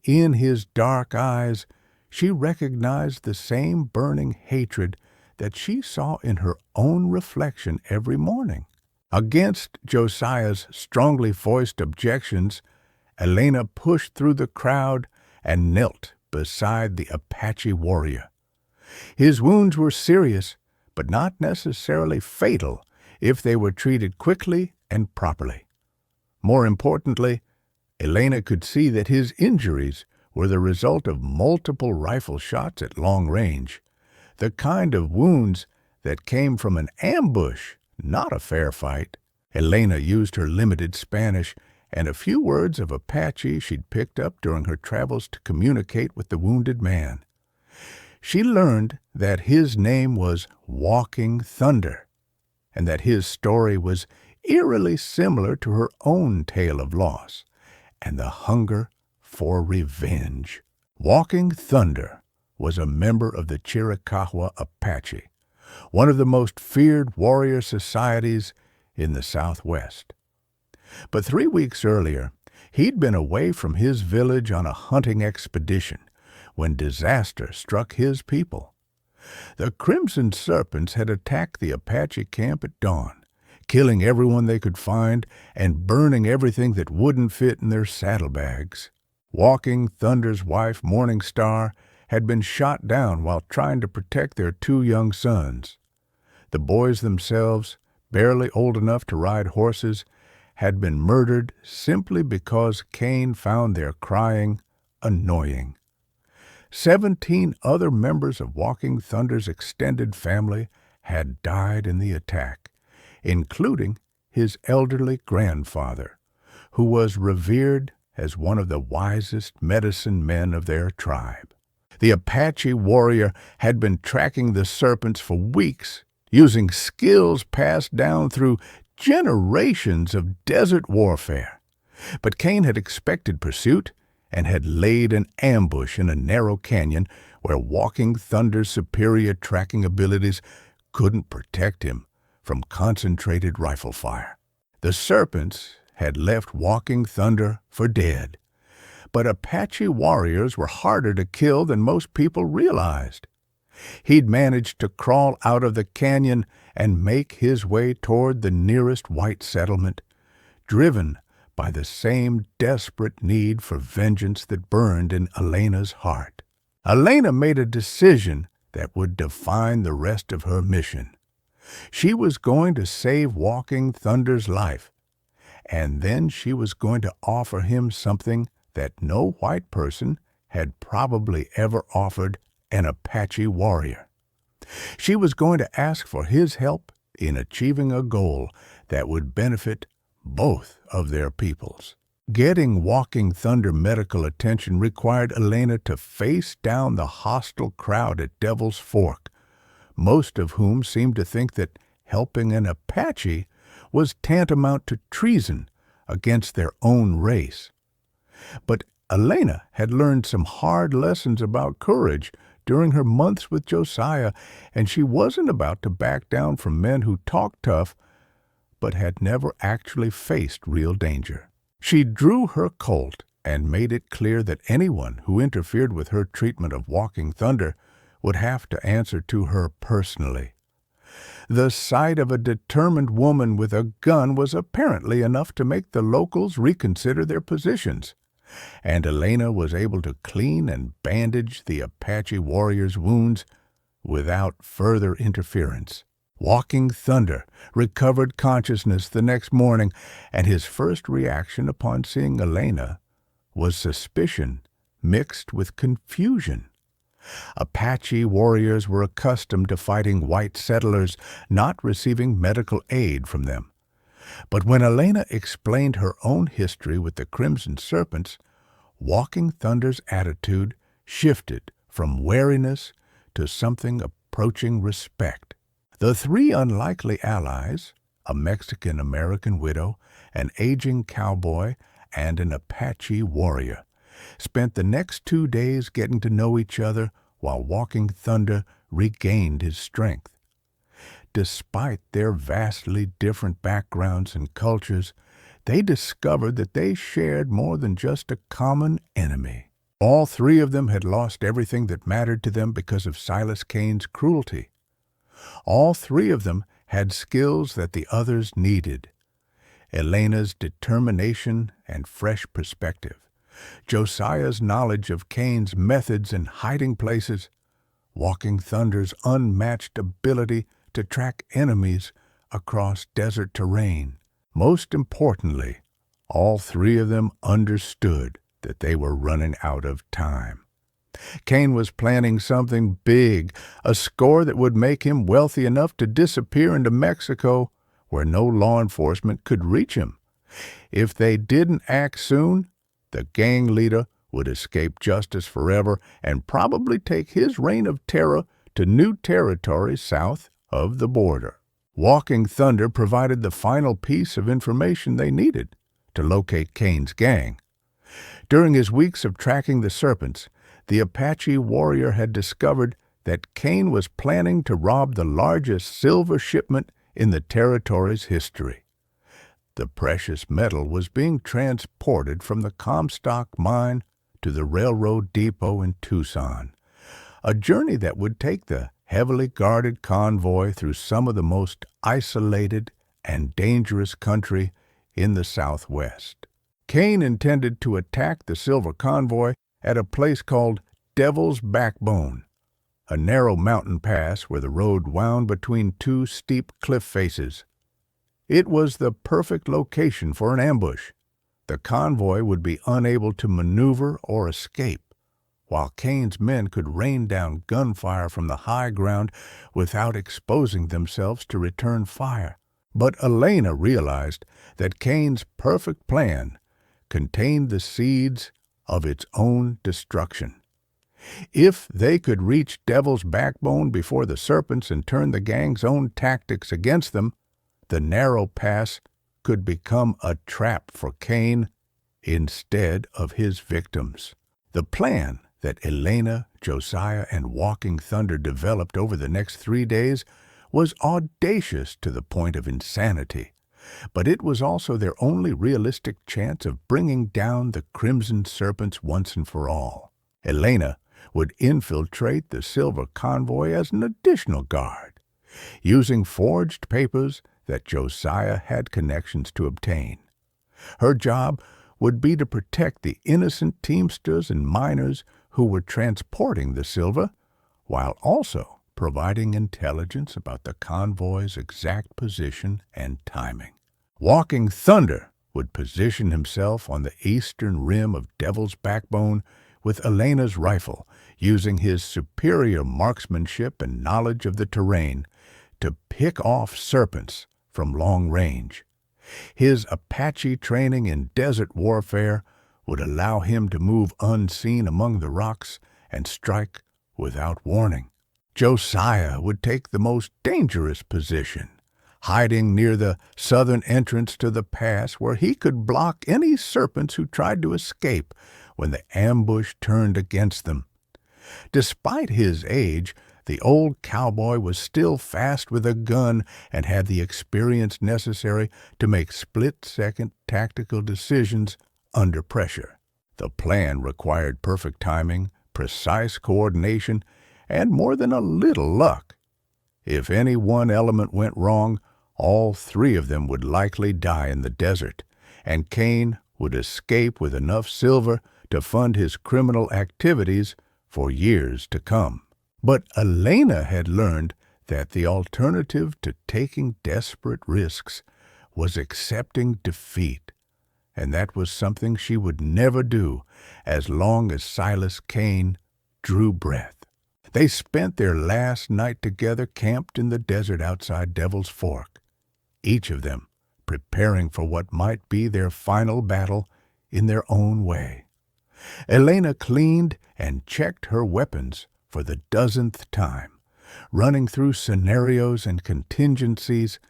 In his dark eyes, she recognized the same burning hatred that she saw in her own reflection every morning. Against Josiah's strongly voiced objections, Elena pushed through the crowd and knelt beside the Apache warrior. His wounds were serious, but not necessarily fatal if they were treated quickly and properly. More importantly, Elena could see that his injuries were the result of multiple rifle shots at long range, the kind of wounds that came from an ambush, not a fair fight. Elena used her limited Spanish and a few words of Apache she'd picked up during her travels to communicate with the wounded man. She learned that his name was Walking Thunder, and that his story was eerily similar to her own tale of loss and the hunger for revenge. Walking Thunder was a member of the Chiricahua Apache, one of the most feared warrior societies in the Southwest. But 3 weeks earlier, he'd been away from his village on a hunting expedition when disaster struck his people. The Crimson Serpents had attacked the Apache camp at dawn, killing everyone they could find and burning everything that wouldn't fit in their saddlebags. Walking Thunder's wife, Morning Star, had been shot down while trying to protect their 2 young sons. The boys themselves, barely old enough to ride horses, had been murdered simply because Cain found their crying annoying. 17 other members of Walking Thunder's extended family had died in the attack, including his elderly grandfather, who was revered as one of the wisest medicine men of their tribe. The Apache warrior had been tracking the serpents for weeks, using skills passed down through generations of desert warfare. But Cain had expected pursuit and had laid an ambush in a narrow canyon where Walking Thunder's superior tracking abilities couldn't protect him from concentrated rifle fire. The serpents had left Walking Thunder for dead, but Apache warriors were harder to kill than most people realized. He'd managed to crawl out of the canyon and make his way toward the nearest white settlement, driven by the same desperate need for vengeance that burned in Elena's heart. Elena made a decision that would define the rest of her mission. She was going to save Walking Thunder's life, and then she was going to offer him something that no white person had probably ever offered an Apache warrior. She was going to ask for his help in achieving a goal that would benefit both of their peoples. Getting Walking Thunder medical attention required Elena to face down the hostile crowd at Devil's Fork, most of whom seemed to think that helping an Apache was tantamount to treason against their own race. But Elena had learned some hard lessons about courage during her months with Josiah, and she wasn't about to back down from men who talked tough but had never actually faced real danger. She drew her Colt and made it clear that anyone who interfered with her treatment of Walking Thunder would have to answer to her personally. The sight of a determined woman with a gun was apparently enough to make the locals reconsider their positions, and Elena was able to clean and bandage the Apache warrior's wounds without further interference. Walking Thunder recovered consciousness the next morning, and his first reaction upon seeing Elena was suspicion mixed with confusion. Apache warriors were accustomed to fighting white settlers, not receiving medical aid from them. But when Elena explained her own history with the Crimson Serpents, Walking Thunder's attitude shifted from wariness to something approaching respect. The three unlikely allies, a Mexican-American widow, an aging cowboy, and an Apache warrior, spent the next 2 days getting to know each other while Walking Thunder regained his strength. Despite their vastly different backgrounds and cultures, they discovered that they shared more than just a common enemy. All three of them had lost everything that mattered to them because of Silas Kane's cruelty. All three of them had skills that the others needed: Elena's determination and fresh perspective, Josiah's knowledge of Kane's methods and hiding places, Walking Thunder's unmatched ability to track enemies across desert terrain. Most importantly, all three of them understood that they were running out of time. Kane was planning something big, a score that would make him wealthy enough to disappear into Mexico, where no law enforcement could reach him. If they didn't act soon, the gang leader would escape justice forever and probably take his reign of terror to new territory south of the border. Walking Thunder provided the final piece of information they needed to locate Kane's gang. During his weeks of tracking the Serpents, the Apache warrior had discovered that Kane was planning to rob the largest silver shipment in the territory's history. The precious metal was being transported from the Comstock mine to the railroad depot in Tucson, a journey that would take the heavily guarded convoy through some of the most isolated and dangerous country in the Southwest. Kane intended to attack the silver convoy at a place called Devil's Backbone, a narrow mountain pass where the road wound between two steep cliff faces. It was the perfect location for an ambush. The convoy would be unable to maneuver or escape, while Kane's men could rain down gunfire from the high ground without exposing themselves to return fire. But Elena realized that Kane's perfect plan contained the seeds of its own destruction. If they could reach Devil's Backbone before the Serpents and turn the gang's own tactics against them, the narrow pass could become a trap for Kane instead of his victims. The plan that Elena, Josiah, and Walking Thunder developed over the next 3 days was audacious to the point of insanity, but it was also their only realistic chance of bringing down the Crimson Serpents once and for all. Elena would infiltrate the silver convoy as an additional guard, using forged papers that Josiah had connections to obtain. Her job would be to protect the innocent teamsters and miners who were transporting the silver, while also providing intelligence about the convoy's exact position and timing. Walking Thunder would position himself on the eastern rim of Devil's Backbone with Elena's rifle, using his superior marksmanship and knowledge of the terrain to pick off serpents from long range. His Apache training in desert warfare would allow him to move unseen among the rocks and strike without warning. Josiah would take the most dangerous position, hiding near the southern entrance to the pass where he could block any serpents who tried to escape when the ambush turned against them. Despite his age, the old cowboy was still fast with a gun and had the experience necessary to make split-second tactical decisions under pressure. The plan required perfect timing, precise coordination, and more than a little luck. If any one element went wrong, all three of them would likely die in the desert, and Cain would escape with enough silver to fund his criminal activities for years to come. But Elena had learned that the alternative to taking desperate risks was accepting defeat, and that was something she would never do as long as Silas Cain drew breath. They spent their last night together camped in the desert outside Devil's Fork, each of them preparing for what might be their final battle in their own way. Elena cleaned and checked her weapons for the dozenth time, running through scenarios and contingencies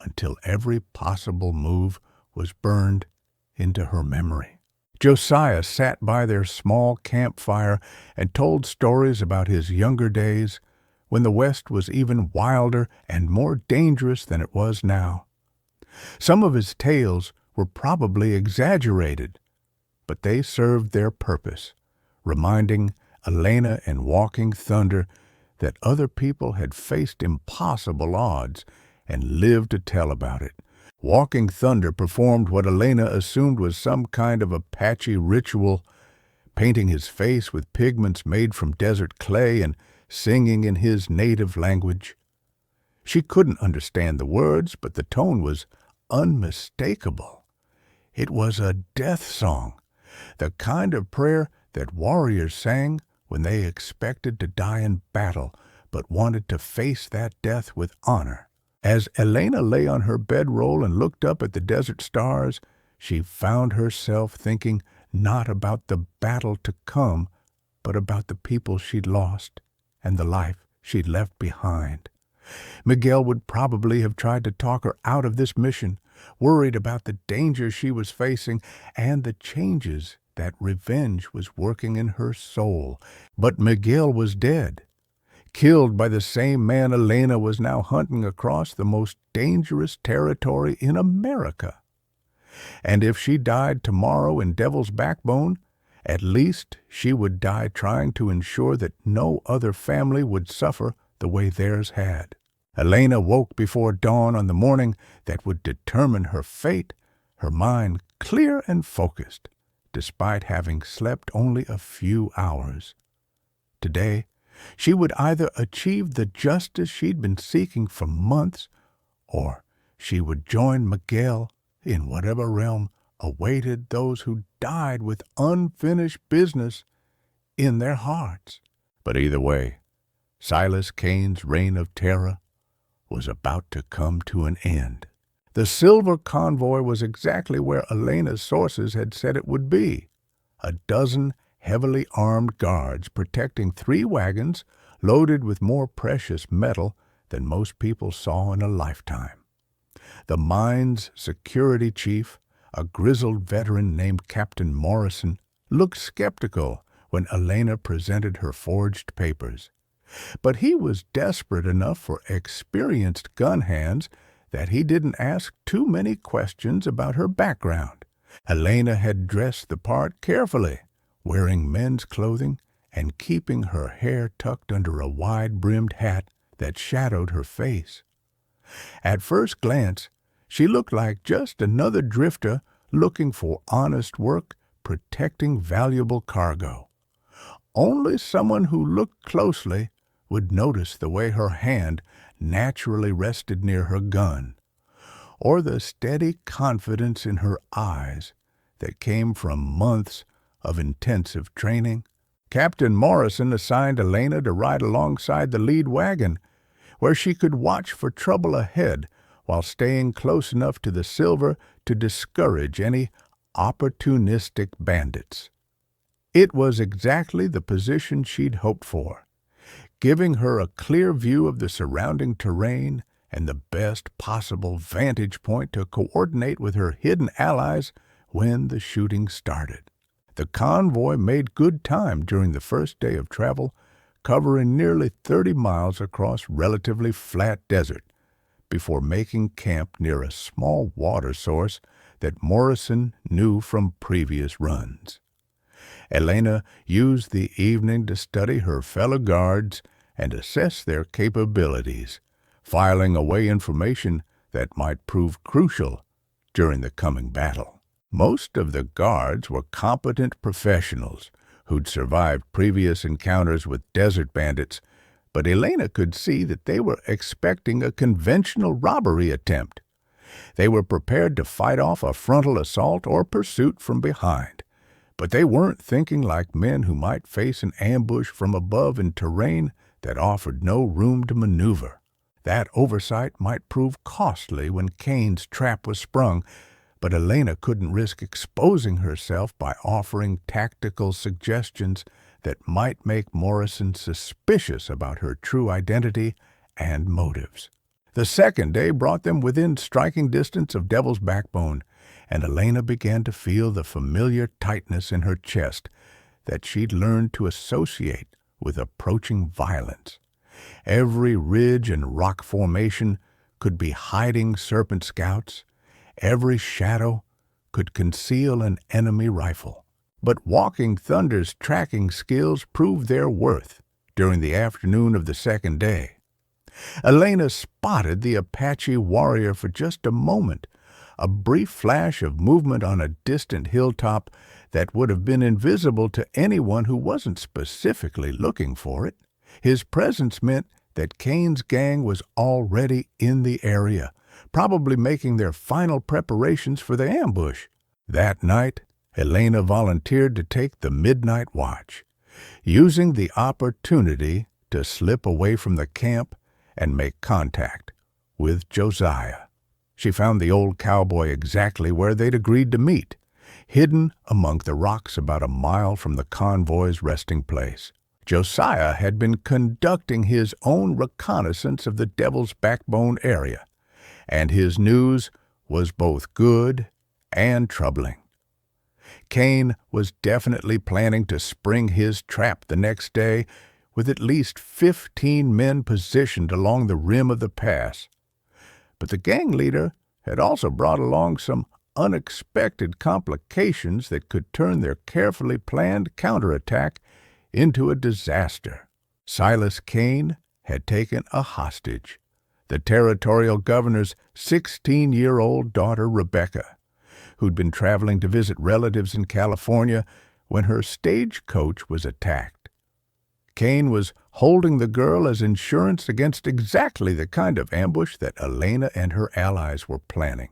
until every possible move was burned into her memory. Josiah sat by their small campfire and told stories about his younger days when the West was even wilder and more dangerous than it was now. Some of his tales were probably exaggerated, but they served their purpose, reminding Elena and Walking Thunder that other people had faced impossible odds and lived to tell about it. Walking Thunder performed what Elena assumed was some kind of Apache ritual, painting his face with pigments made from desert clay and singing in his native language. She couldn't understand the words, but the tone was unmistakable. It was a death song, the kind of prayer that warriors sang when they expected to die in battle but wanted to face that death with honor. As Elena lay on her bedroll and looked up at the desert stars, she found herself thinking not about the battle to come, but about the people she'd lost and the life she'd left behind. Miguel would probably have tried to talk her out of this mission, worried about the danger she was facing and the changes that revenge was working in her soul. But Miguel was dead, killed by the same man Elena was now hunting across the most dangerous territory in America. And if she died tomorrow in Devil's Backbone, at least she would die trying to ensure that no other family would suffer the way theirs had. Elena woke before dawn on the morning that would determine her fate, her mind clear and focused, despite having slept only a few hours. Today, she would either achieve the justice she'd been seeking for months, or she would join Miguel in whatever realm awaited those who died with unfinished business in their hearts. But either way, Silas Cain's reign of terror was about to come to an end. The silver convoy was exactly where Elena's sources had said it would be. A dozen heavily armed guards protecting 3 wagons loaded with more precious metal than most people saw in a lifetime. The mine's security chief, a grizzled veteran named Captain Morrison, looked skeptical when Elena presented her forged papers. But he was desperate enough for experienced gun hands that he didn't ask too many questions about her background. Elena had dressed the part carefully, wearing men's clothing and keeping her hair tucked under a wide-brimmed hat that shadowed her face. At first glance, she looked like just another drifter looking for honest work, protecting valuable cargo. Only someone who looked closely would notice the way her hand naturally rested near her gun, or the steady confidence in her eyes that came from months of intensive training. Captain Morrison assigned Elena to ride alongside the lead wagon, where she could watch for trouble ahead while staying close enough to the silver to discourage any opportunistic bandits. It was exactly the position she'd hoped for, giving her a clear view of the surrounding terrain and the best possible vantage point to coordinate with her hidden allies when the shooting started. The convoy made good time during the first day of travel, covering nearly 30 miles across relatively flat desert, before making camp near a small water source that Morrison knew from previous runs. Elena used the evening to study her fellow guards and assess their capabilities, filing away information that might prove crucial during the coming battle. Most of the guards were competent professionals who'd survived previous encounters with desert bandits, but Elena could see that they were expecting a conventional robbery attempt. They were prepared to fight off a frontal assault or pursuit from behind, but they weren't thinking like men who might face an ambush from above in terrain that offered no room to maneuver. That oversight might prove costly when Kane's trap was sprung, but Elena couldn't risk exposing herself by offering tactical suggestions that might make Morrison suspicious about her true identity and motives. The second day brought them within striking distance of Devil's Backbone, and Elena began to feel the familiar tightness in her chest that she'd learned to associate with approaching violence. Every ridge and rock formation could be hiding serpent scouts. Every shadow could conceal an enemy rifle. But Walking Thunder's tracking skills proved their worth during the afternoon of the second day. Elena spotted the Apache warrior for just a moment, a brief flash of movement on a distant hilltop that would have been invisible to anyone who wasn't specifically looking for it. His presence meant that Kane's gang was already in the area, probably making their final preparations for the ambush. That night, Elena volunteered to take the midnight watch, using the opportunity to slip away from the camp and make contact with Josiah. She found the old cowboy exactly where they'd agreed to meet, hidden among the rocks about a mile from the convoy's resting place. Josiah had been conducting his own reconnaissance of the Devil's Backbone area, and his news was both good and troubling. Kane was definitely planning to spring his trap the next day, with at least 15 men positioned along the rim of the pass. But the gang leader had also brought along some unexpected complications that could turn their carefully planned counterattack into a disaster. Silas Kane had taken a hostage, the territorial governor's 16-year-old daughter Rebecca, who'd been traveling to visit relatives in California when her stagecoach was attacked. Kane was holding the girl as insurance against exactly the kind of ambush that Elena and her allies were planning.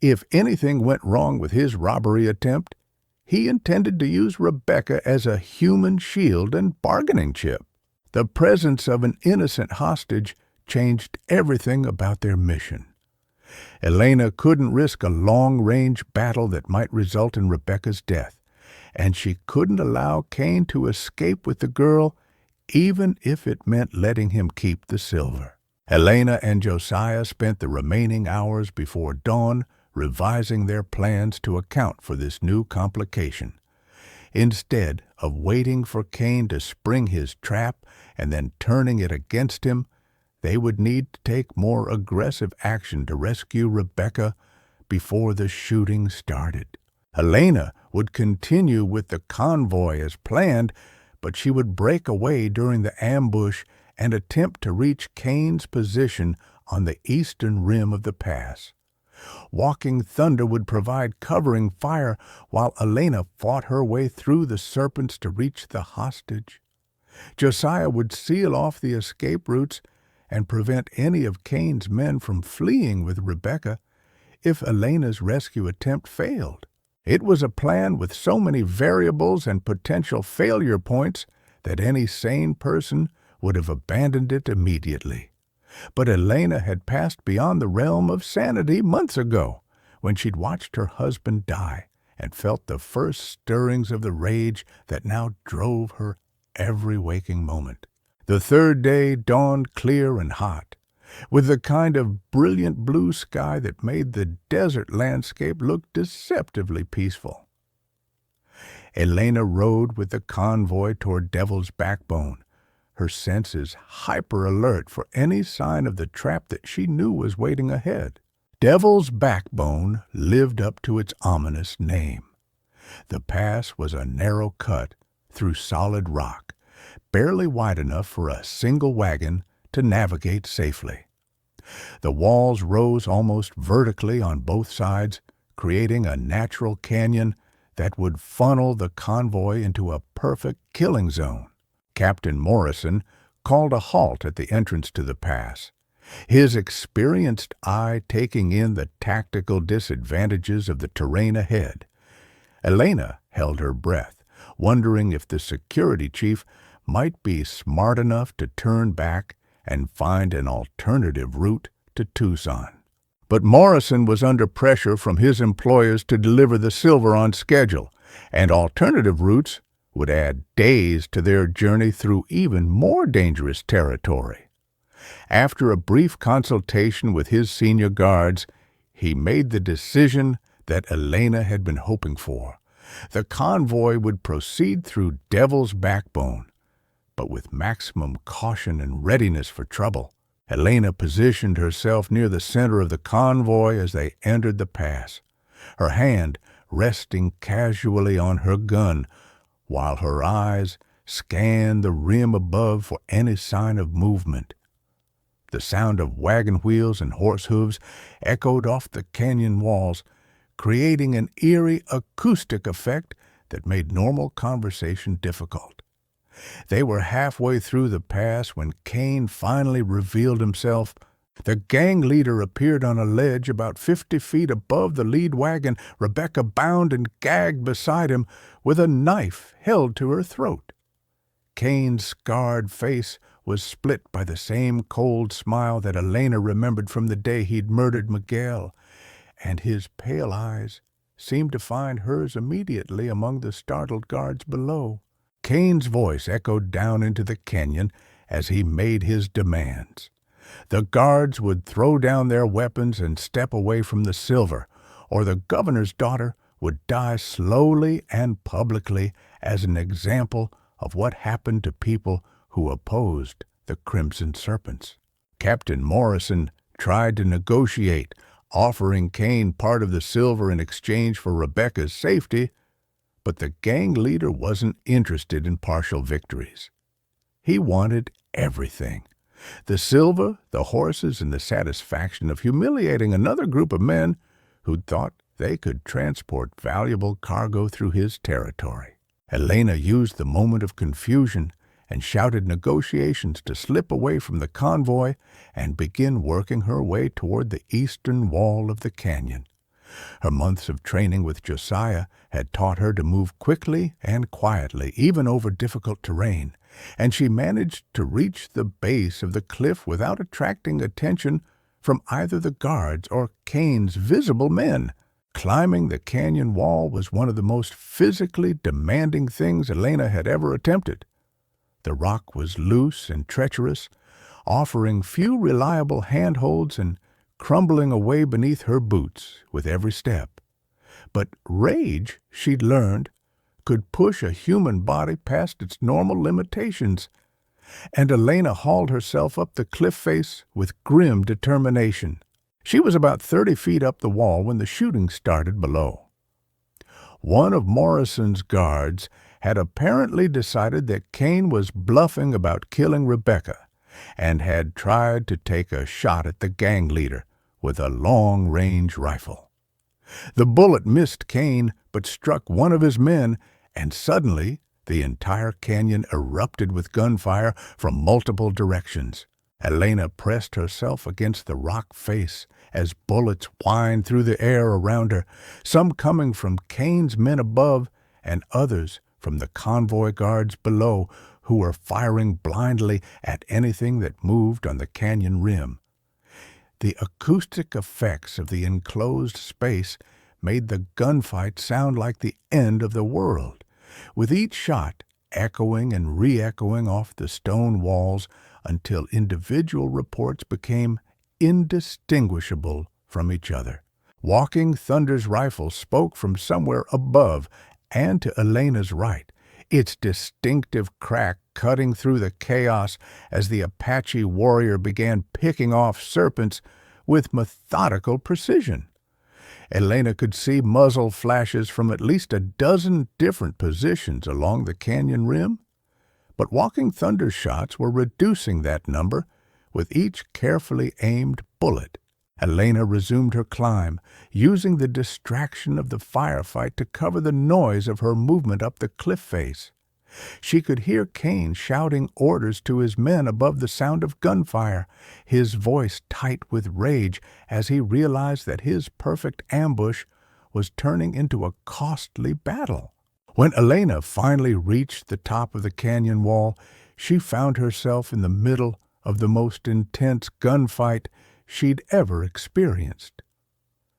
If anything went wrong with his robbery attempt, he intended to use Rebecca as a human shield and bargaining chip. The presence of an innocent hostage changed everything about their mission. Elena couldn't risk a long-range battle that might result in Rebecca's death, and she couldn't allow Kane to escape with the girl, even if it meant letting him keep the silver. Elena and Josiah spent the remaining hours before dawn revising their plans to account for this new complication. Instead of waiting for Kane to spring his trap and then turning it against him, they would need to take more aggressive action to rescue Rebecca before the shooting started. Elena would continue with the convoy as planned, but she would break away during the ambush and attempt to reach Kane's position on the eastern rim of the pass. Walking Thunder would provide covering fire while Elena fought her way through the serpents to reach the hostage. Josiah would seal off the escape routes and prevent any of Kane's men from fleeing with Rebecca, if Elena's rescue attempt failed. It was a plan with so many variables and potential failure points that any sane person would have abandoned it immediately. But Elena had passed beyond the realm of sanity months ago, when she'd watched her husband die and felt the first stirrings of the rage that now drove her every waking moment. The third day dawned clear and hot, with the kind of brilliant blue sky that made the desert landscape look deceptively peaceful. Elena rode with the convoy toward Devil's Backbone, her senses hyper-alert for any sign of the trap that she knew was waiting ahead. Devil's Backbone lived up to its ominous name. The pass was a narrow cut through solid rock, barely wide enough for a single wagon to navigate safely. The walls rose almost vertically on both sides, creating a natural canyon that would funnel the convoy into a perfect killing zone. Captain Morrison called a halt at the entrance to the pass, his experienced eye taking in the tactical disadvantages of the terrain ahead. Elena held her breath, wondering if the security chief might be smart enough to turn back and find an alternative route to Tucson. But Morrison was under pressure from his employers to deliver the silver on schedule, and alternative routes would add days to their journey through even more dangerous territory. After a brief consultation with his senior guards, he made the decision that Elena had been hoping for. The convoy would proceed through Devil's Backbone, but with maximum caution and readiness for trouble. Elena positioned herself near the center of the convoy as they entered the pass, her hand resting casually on her gun, while her eyes scanned the rim above for any sign of movement. The sound of wagon wheels and horse hooves echoed off the canyon walls, creating an eerie acoustic effect that made normal conversation difficult. They were halfway through the pass when Kane finally revealed himself. The gang leader appeared on a ledge about 50 feet above the lead wagon, Rebecca bound and gagged beside him with a knife held to her throat. Kane's scarred face was split by the same cold smile that Elena remembered from the day he'd murdered Miguel, and his pale eyes seemed to find hers immediately among the startled guards below. Kane's voice echoed down into the canyon as he made his demands. The guards would throw down their weapons and step away from the silver, or the governor's daughter would die slowly and publicly as an example of what happened to people who opposed the Crimson Serpents. Captain Morrison tried to negotiate, offering Kane part of the silver in exchange for Rebecca's safety, but the gang leader wasn't interested in partial victories. He wanted everything: the silver, the horses, and the satisfaction of humiliating another group of men who'd thought they could transport valuable cargo through his territory. Elena used the moment of confusion and shouted negotiations to slip away from the convoy and begin working her way toward the eastern wall of the canyon. Her months of training with Josiah had taught her to move quickly and quietly, even over difficult terrain, and she managed to reach the base of the cliff without attracting attention from either the guards or Kane's visible men. Climbing the canyon wall was one of the most physically demanding things Elena had ever attempted. The rock was loose and treacherous, offering few reliable handholds and crumbling away beneath her boots with every step. But rage, she'd learned, could push a human body past its normal limitations, and Elena hauled herself up the cliff face with grim determination. She was about 30 feet up the wall when the shooting started below. One of Morrison's guards had apparently decided that Kane was bluffing about killing Rebecca and had tried to take a shot at the gang leader with a long-range rifle. The bullet missed Kane but struck one of his men, and suddenly the entire canyon erupted with gunfire from multiple directions. Elena pressed herself against the rock face as bullets whined through the air around her, some coming from Kane's men above and others from the convoy guards below, who were firing blindly at anything that moved on the canyon rim. The acoustic effects of the enclosed space made the gunfight sound like the end of the world, with each shot echoing and re-echoing off the stone walls until individual reports became indistinguishable from each other. Walking Thunder's rifle spoke from somewhere above and to Elena's right, its distinctive crack cutting through the chaos as the Apache warrior began picking off serpents with methodical precision. Elena could see muzzle flashes from at least a dozen different positions along the canyon rim, but Walking Thunder's shots were reducing that number with each carefully aimed bullet. Elena resumed her climb, using the distraction of the firefight to cover the noise of her movement up the cliff face. She could hear Kane shouting orders to his men above the sound of gunfire, his voice tight with rage as he realized that his perfect ambush was turning into a costly battle. When Elena finally reached the top of the canyon wall, she found herself in the middle of the most intense gunfight she'd ever experienced.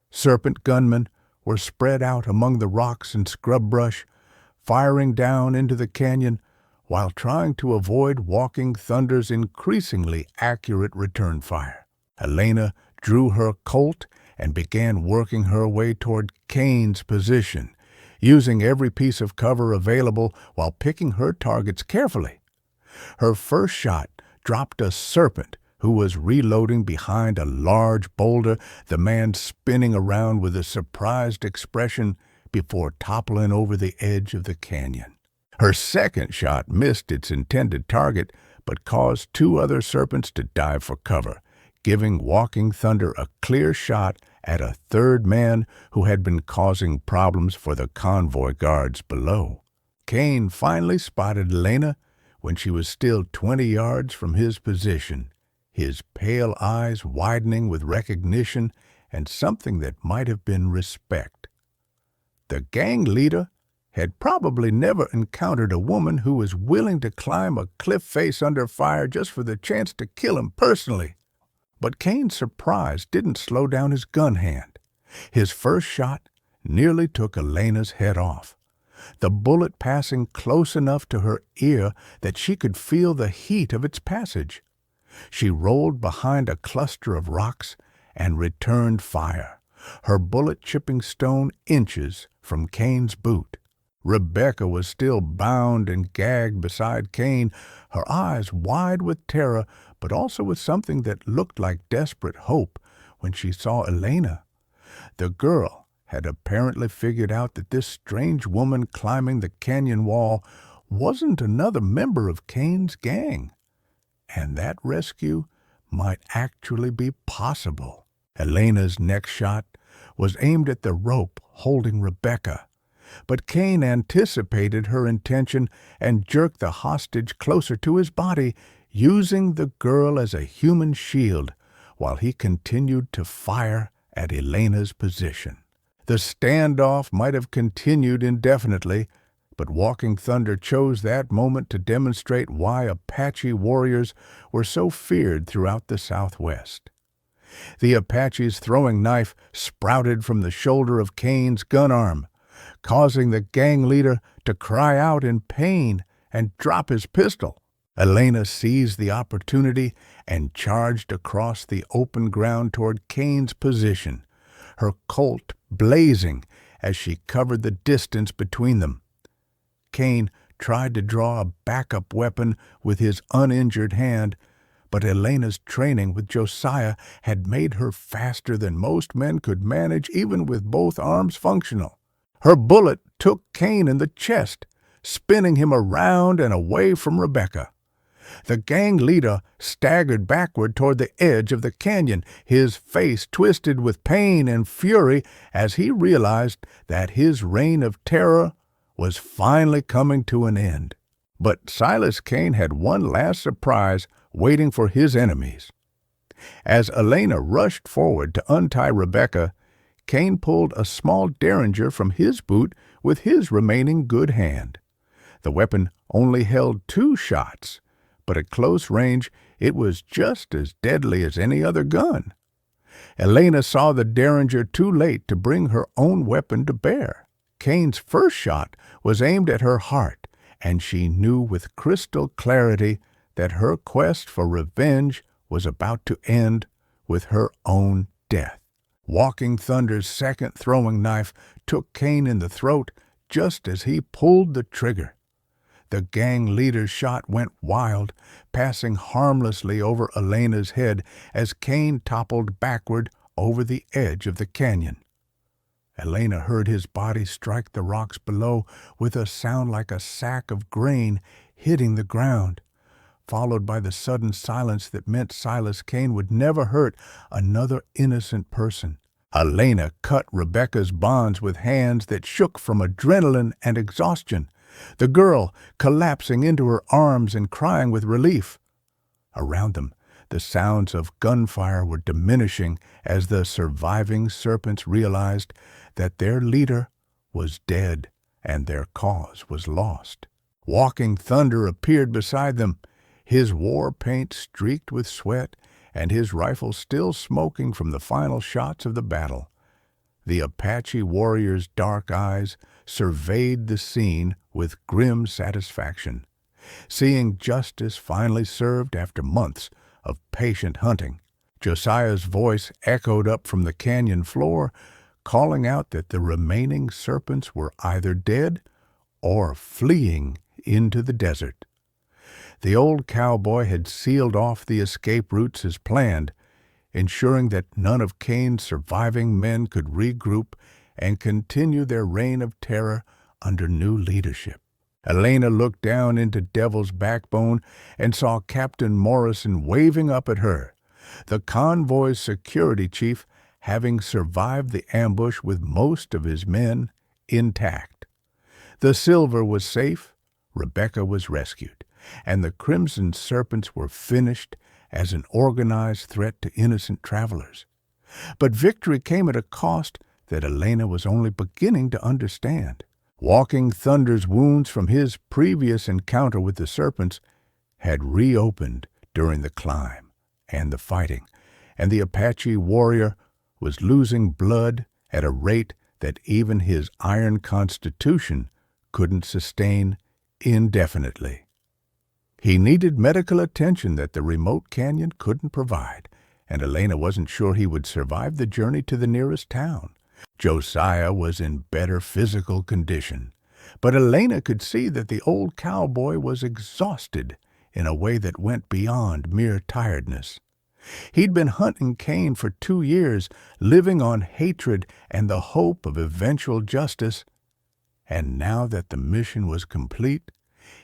Serpent gunmen were spread out among the rocks and scrub brush, firing down into the canyon while trying to avoid Walking Thunder's increasingly accurate return fire. Elena drew her Colt and began working her way toward Kane's position, using every piece of cover available while picking her targets carefully. Her first shot dropped a serpent who was reloading behind a large boulder, the man spinning around with a surprised expression before toppling over the edge of the canyon. Her second shot missed its intended target, but caused two other serpents to dive for cover, giving Walking Thunder a clear shot at a third man who had been causing problems for the convoy guards below. Kane finally spotted Elena when she was still 20 yards from his position, his pale eyes widening with recognition and something that might have been respect. The gang leader had probably never encountered a woman who was willing to climb a cliff face under fire just for the chance to kill him personally. But Kane's surprise didn't slow down his gun hand. His first shot nearly took Elena's head off, the bullet passing close enough to her ear that she could feel the heat of its passage. She rolled behind a cluster of rocks and returned fire, her bullet chipping stone inches from Kane's boot. Rebecca was still bound and gagged beside Kane, her eyes wide with terror, but also with something that looked like desperate hope when she saw Elena. The girl had apparently figured out that this strange woman climbing the canyon wall wasn't another member of Kane's gang, and that rescue might actually be possible. Elena's next shot was aimed at the rope holding Rebecca, but Kane anticipated her intention and jerked the hostage closer to his body, using the girl as a human shield while he continued to fire at Elena's position. The standoff might have continued indefinitely, but Walking Thunder chose that moment to demonstrate why Apache warriors were so feared throughout the Southwest. The Apache's throwing knife sprouted from the shoulder of Kane's gun arm, causing the gang leader to cry out in pain and drop his pistol. Elena seized the opportunity and charged across the open ground toward Kane's position, her Colt blazing as she covered the distance between them. Kane tried to draw a backup weapon with his uninjured hand, but Elena's training with Josiah had made her faster than most men could manage, even with both arms functional. Her bullet took Kane in the chest, spinning him around and away from Rebecca. The gang leader staggered backward toward the edge of the canyon, his face twisted with pain and fury as he realized that his reign of terror was finally coming to an end. But Silas Kane had one last surprise waiting for his enemies. As Elena rushed forward to untie Rebecca, Cain pulled a small derringer from his boot with his remaining good hand. The weapon only held 2 shots, but at close range it was just as deadly as any other gun. Elena saw the derringer too late to bring her own weapon to bear. Cain's first shot was aimed at her heart, and she knew with crystal clarity that her quest for revenge was about to end with her own death. Walking Thunder's second throwing knife took Cain in the throat just as he pulled the trigger. The gang leader's shot went wild, passing harmlessly over Elena's head as Cain toppled backward over the edge of the canyon. Elena heard his body strike the rocks below with a sound like a sack of grain hitting the ground, followed by the sudden silence that meant Silas Cain would never hurt another innocent person. Elena cut Rebecca's bonds with hands that shook from adrenaline and exhaustion, the girl collapsing into her arms and crying with relief. Around them, the sounds of gunfire were diminishing as the surviving serpents realized that their leader was dead and their cause was lost. Walking Thunder appeared beside them, his war paint streaked with sweat and his rifle still smoking from the final shots of the battle. The Apache warrior's dark eyes surveyed the scene with grim satisfaction, seeing justice finally served after months of patient hunting. Josiah's voice echoed up from the canyon floor, calling out that the remaining serpents were either dead or fleeing into the desert. The old cowboy had sealed off the escape routes as planned, ensuring that none of Cain's surviving men could regroup and continue their reign of terror under new leadership. Elena looked down into Devil's Backbone and saw Captain Morrison waving up at her, the convoy's security chief having survived the ambush with most of his men intact. The silver was safe, Rebecca was rescued, and the Crimson Serpents were finished as an organized threat to innocent travelers. But victory came at a cost that Elena was only beginning to understand. Walking Thunder's wounds from his previous encounter with the serpents had reopened during the climb and the fighting, and the Apache warrior was losing blood at a rate that even his iron constitution couldn't sustain indefinitely. He needed medical attention that the remote canyon couldn't provide, and Elena wasn't sure he would survive the journey to the nearest town. Josiah was in better physical condition, but Elena could see that the old cowboy was exhausted in a way that went beyond mere tiredness. He'd been hunting Cain for 2 years, living on hatred and the hope of eventual justice, and now that the mission was complete,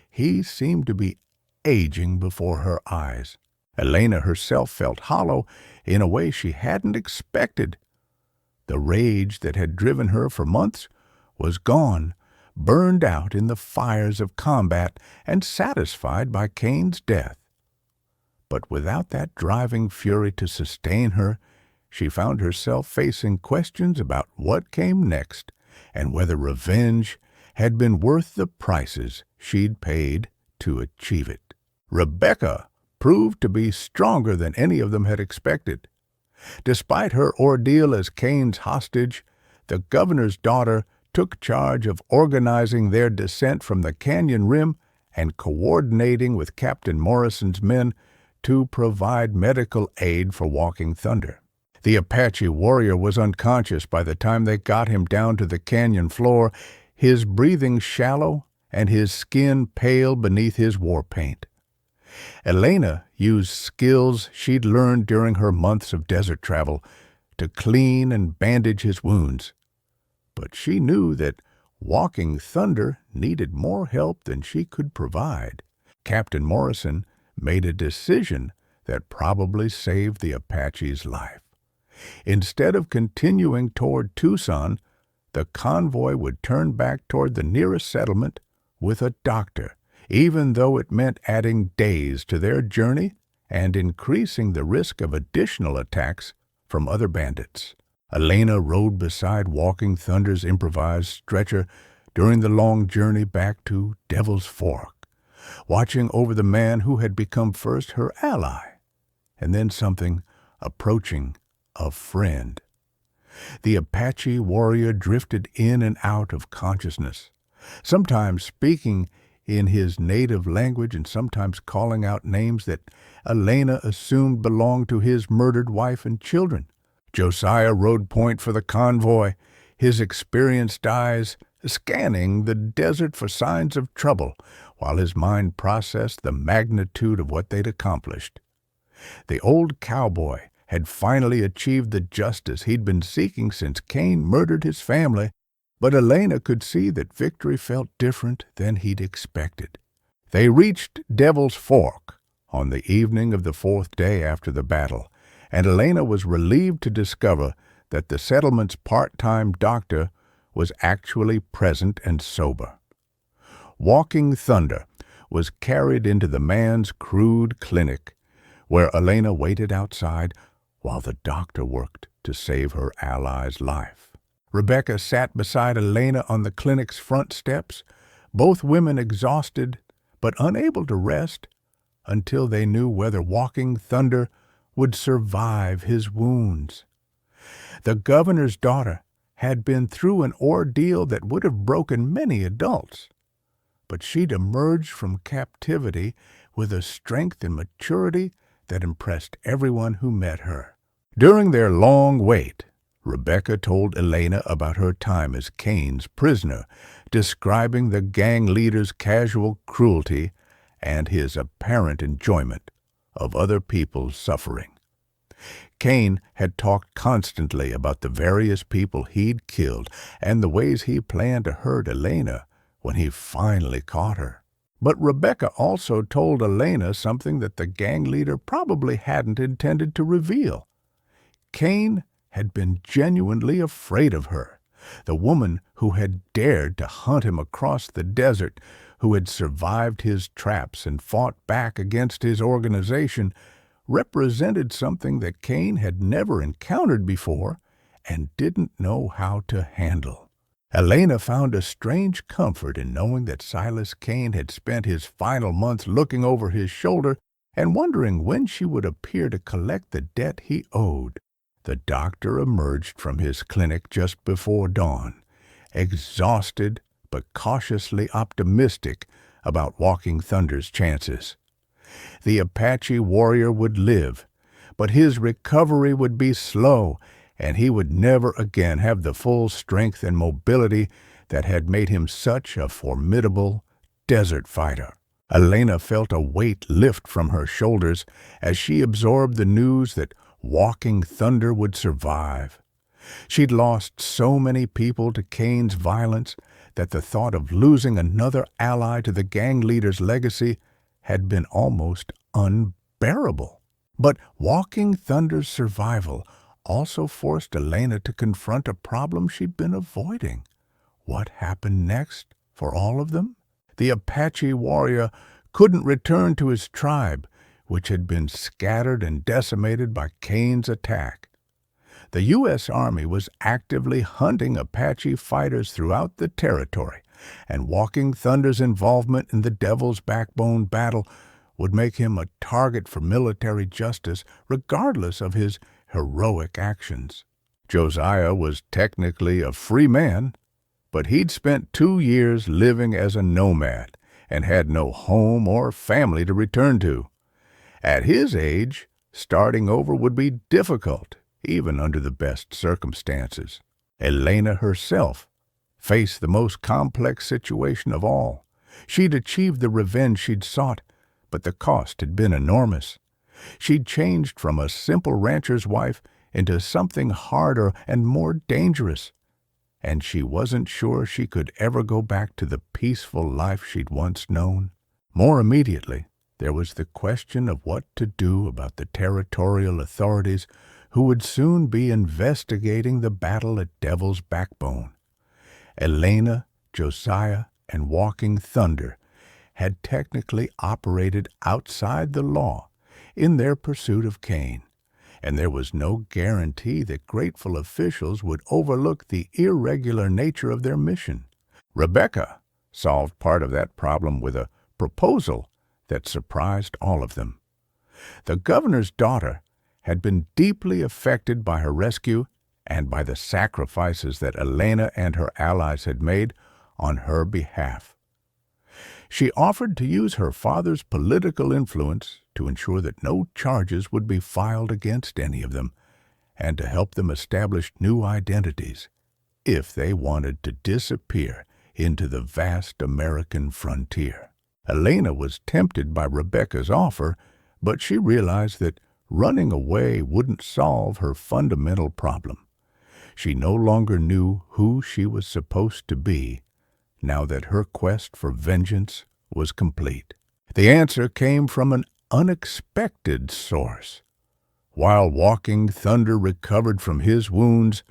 he seemed to be aging before her eyes. Elena herself felt hollow in a way she hadn't expected. The rage that had driven her for months was gone, burned out in the fires of combat and satisfied by Cain's death. But without that driving fury to sustain her, she found herself facing questions about what came next and whether revenge had been worth the prices she'd paid to achieve it. Rebecca proved to be stronger than any of them had expected. Despite her ordeal as Cain's hostage, the governor's daughter took charge of organizing their descent from the canyon rim and coordinating with Captain Morrison's men to provide medical aid for Walking Thunder. The Apache warrior was unconscious by the time they got him down to the canyon floor, his breathing shallow and his skin pale beneath his war paint. Elena used skills she'd learned during her months of desert travel to clean and bandage his wounds. But she knew that Walking Thunder needed more help than she could provide. Captain Morrison made a decision that probably saved the Apache's life. Instead of continuing toward Tucson, the convoy would turn back toward the nearest settlement with a doctor, even though it meant adding days to their journey and increasing the risk of additional attacks from other bandits. Elena rode beside Walking Thunder's improvised stretcher during the long journey back to Devil's Fork, watching over the man who had become first her ally, and then something approaching a friend. The Apache warrior drifted in and out of consciousness, sometimes speaking in his native language and sometimes calling out names that Elena assumed belonged to his murdered wife and children. Josiah rode point for the convoy, his experienced eyes scanning the desert for signs of trouble, while his mind processed the magnitude of what they'd accomplished. The old cowboy had finally achieved the justice he'd been seeking since Cain murdered his family, but Elena could see that victory felt different than he'd expected. They reached Devil's Fork on the evening of the 4th day after the battle, and Elena was relieved to discover that the settlement's part-time doctor was actually present and sober. Walking Thunder was carried into the man's crude clinic, where Elena waited outside while the doctor worked to save her ally's life. Rebecca sat beside Elena on the clinic's front steps, both women exhausted but unable to rest until they knew whether Walking Thunder would survive his wounds. The governor's daughter had been through an ordeal that would have broken many adults, but she'd emerged from captivity with a strength and maturity that impressed everyone who met her. During their long wait, Rebecca told Elena about her time as Cain's prisoner, describing the gang leader's casual cruelty and his apparent enjoyment of other people's suffering. Cain had talked constantly about the various people he'd killed and the ways he planned to hurt Elena when he finally caught her. But Rebecca also told Elena something that the gang leader probably hadn't intended to reveal. Cain had been genuinely afraid of her, the woman who had dared to hunt him across the desert, who had survived his traps and fought back against his organization, represented something that Cain had never encountered before and didn't know how to handle. Elena found a strange comfort in knowing that Silas Cain had spent his final months looking over his shoulder and wondering when she would appear to collect the debt he owed. The doctor emerged from his clinic just before dawn, exhausted but cautiously optimistic about Walking Thunder's chances. The Apache warrior would live, but his recovery would be slow, and he would never again have the full strength and mobility that had made him such a formidable desert fighter. Elena felt a weight lift from her shoulders as she absorbed the news that Walking Thunder would survive. She'd lost so many people to Cain's violence that the thought of losing another ally to the gang leader's legacy had been almost unbearable. But Walking Thunder's survival also forced Elena to confront a problem she'd been avoiding. What happened next for all of them? The Apache warrior couldn't return to his tribe, which had been scattered and decimated by Cain's attack. The U.S. Army was actively hunting Apache fighters throughout the territory, and Walking Thunder's involvement in the Devil's Backbone battle would make him a target for military justice regardless of his heroic actions. Josiah was technically a free man, but he'd spent 2 years living as a nomad and had no home or family to return to. At his age, starting over would be difficult, even under the best circumstances. Elena herself faced the most complex situation of all. She'd achieved the revenge she'd sought, but the cost had been enormous. She'd changed from a simple rancher's wife into something harder and more dangerous, and she wasn't sure she could ever go back to the peaceful life she'd once known. More immediately, there was the question of what to do about the territorial authorities who would soon be investigating the battle at Devil's Backbone. Elena, Josiah, and Walking Thunder had technically operated outside the law in their pursuit of Cain, and there was no guarantee that grateful officials would overlook the irregular nature of their mission. Rebecca solved part of that problem with a proposal that surprised all of them. The governor's daughter had been deeply affected by her rescue and by the sacrifices that Elena and her allies had made on her behalf. She offered to use her father's political influence to ensure that no charges would be filed against any of them, and to help them establish new identities if they wanted to disappear into the vast American frontier. Elena was tempted by Rebecca's offer, but she realized that running away wouldn't solve her fundamental problem. She no longer knew who she was supposed to be, now that her quest for vengeance was complete. The answer came from an unexpected source. While Walking Thunder recovered from his wounds,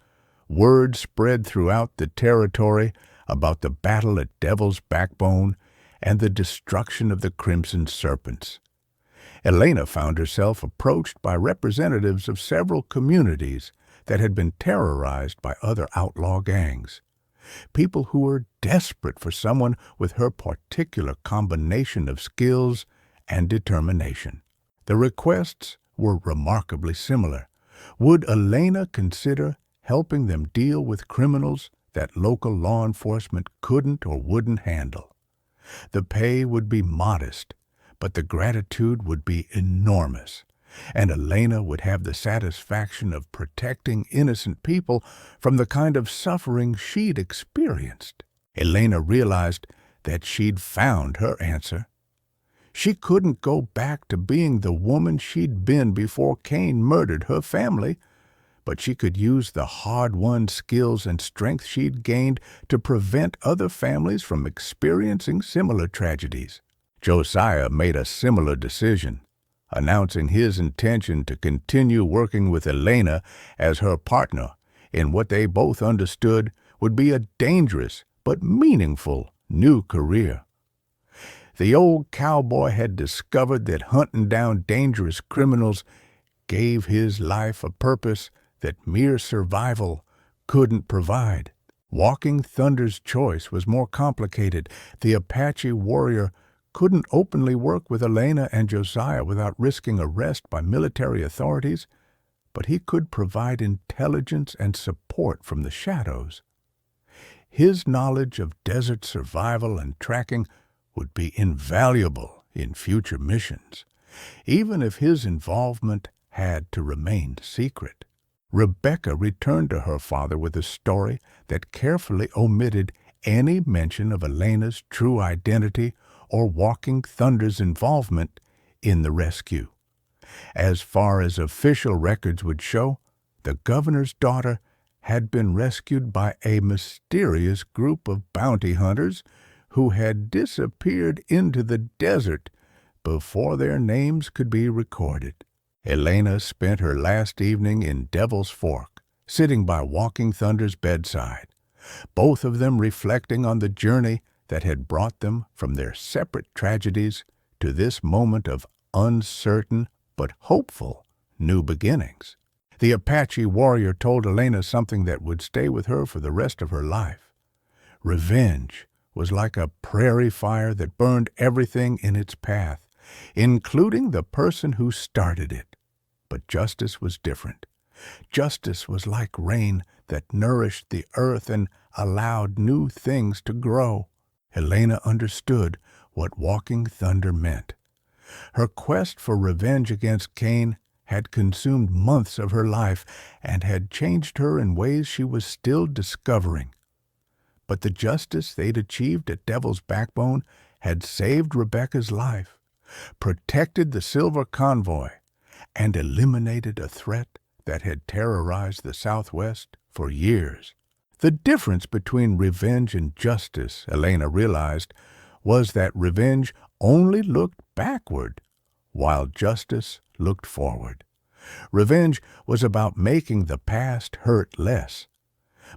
word spread throughout the territory about the battle at Devil's Backbone and the destruction of the Crimson Serpents. Elena found herself approached by representatives of several communities that had been terrorized by other outlaw gangs. People who were desperate for someone with her particular combination of skills and determination. The requests were remarkably similar. Would Elena consider helping them deal with criminals that local law enforcement couldn't or wouldn't handle? The pay would be modest, but the gratitude would be enormous, and Elena would have the satisfaction of protecting innocent people from the kind of suffering she'd experienced. Elena realized that she'd found her answer. She couldn't go back to being the woman she'd been before Cain murdered her family, but she could use the hard-won skills and strength she'd gained to prevent other families from experiencing similar tragedies. Josiah made a similar decision, announcing his intention to continue working with Elena as her partner in what they both understood would be a dangerous but meaningful new career. The old cowboy had discovered that hunting down dangerous criminals gave his life a purpose that mere survival couldn't provide. Walking Thunder's choice was more complicated. The Apache warrior couldn't openly work with Elena and Josiah without risking arrest by military authorities, but he could provide intelligence and support from the shadows. His knowledge of desert survival and tracking would be invaluable in future missions, even if his involvement had to remain secret. Rebecca returned to her father with a story that carefully omitted any mention of Elena's true identity or Walking Thunder's involvement in the rescue. As far as official records would show, the governor's daughter had been rescued by a mysterious group of bounty hunters who had disappeared into the desert before their names could be recorded. Elena spent her last evening in Devil's Fork, sitting by Walking Thunder's bedside, both of them reflecting on the journey that had brought them from their separate tragedies to this moment of uncertain but hopeful new beginnings. The Apache warrior told Elena something that would stay with her for the rest of her life. Revenge was like a prairie fire that burned everything in its path, including the person who started it. But justice was different. Justice was like rain that nourished the earth and allowed new things to grow. Elena understood what Walking Thunder meant. Her quest for revenge against Cain had consumed months of her life and had changed her in ways she was still discovering. But the justice they'd achieved at Devil's Backbone had saved Rebecca's life, protected the silver convoy, and eliminated a threat that had terrorized the Southwest for years. The difference between revenge and justice, Elena realized, was that revenge only looked backward, while justice looked forward. Revenge was about making the past hurt less,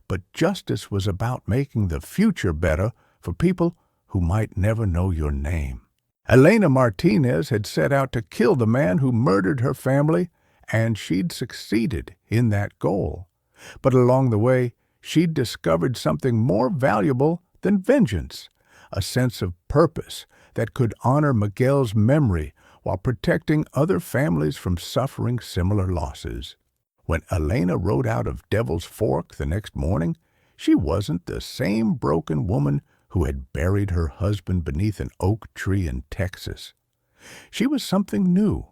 but justice was about making the future better for people who might never know your name. Elena Martinez had set out to kill the man who murdered her family, and she'd succeeded in that goal. But along the way, she'd discovered something more valuable than vengeance, a sense of purpose that could honor Miguel's memory while protecting other families from suffering similar losses. When Elena rode out of Devil's Fork the next morning, she wasn't the same broken woman who had buried her husband beneath an oak tree in Texas. She was something new,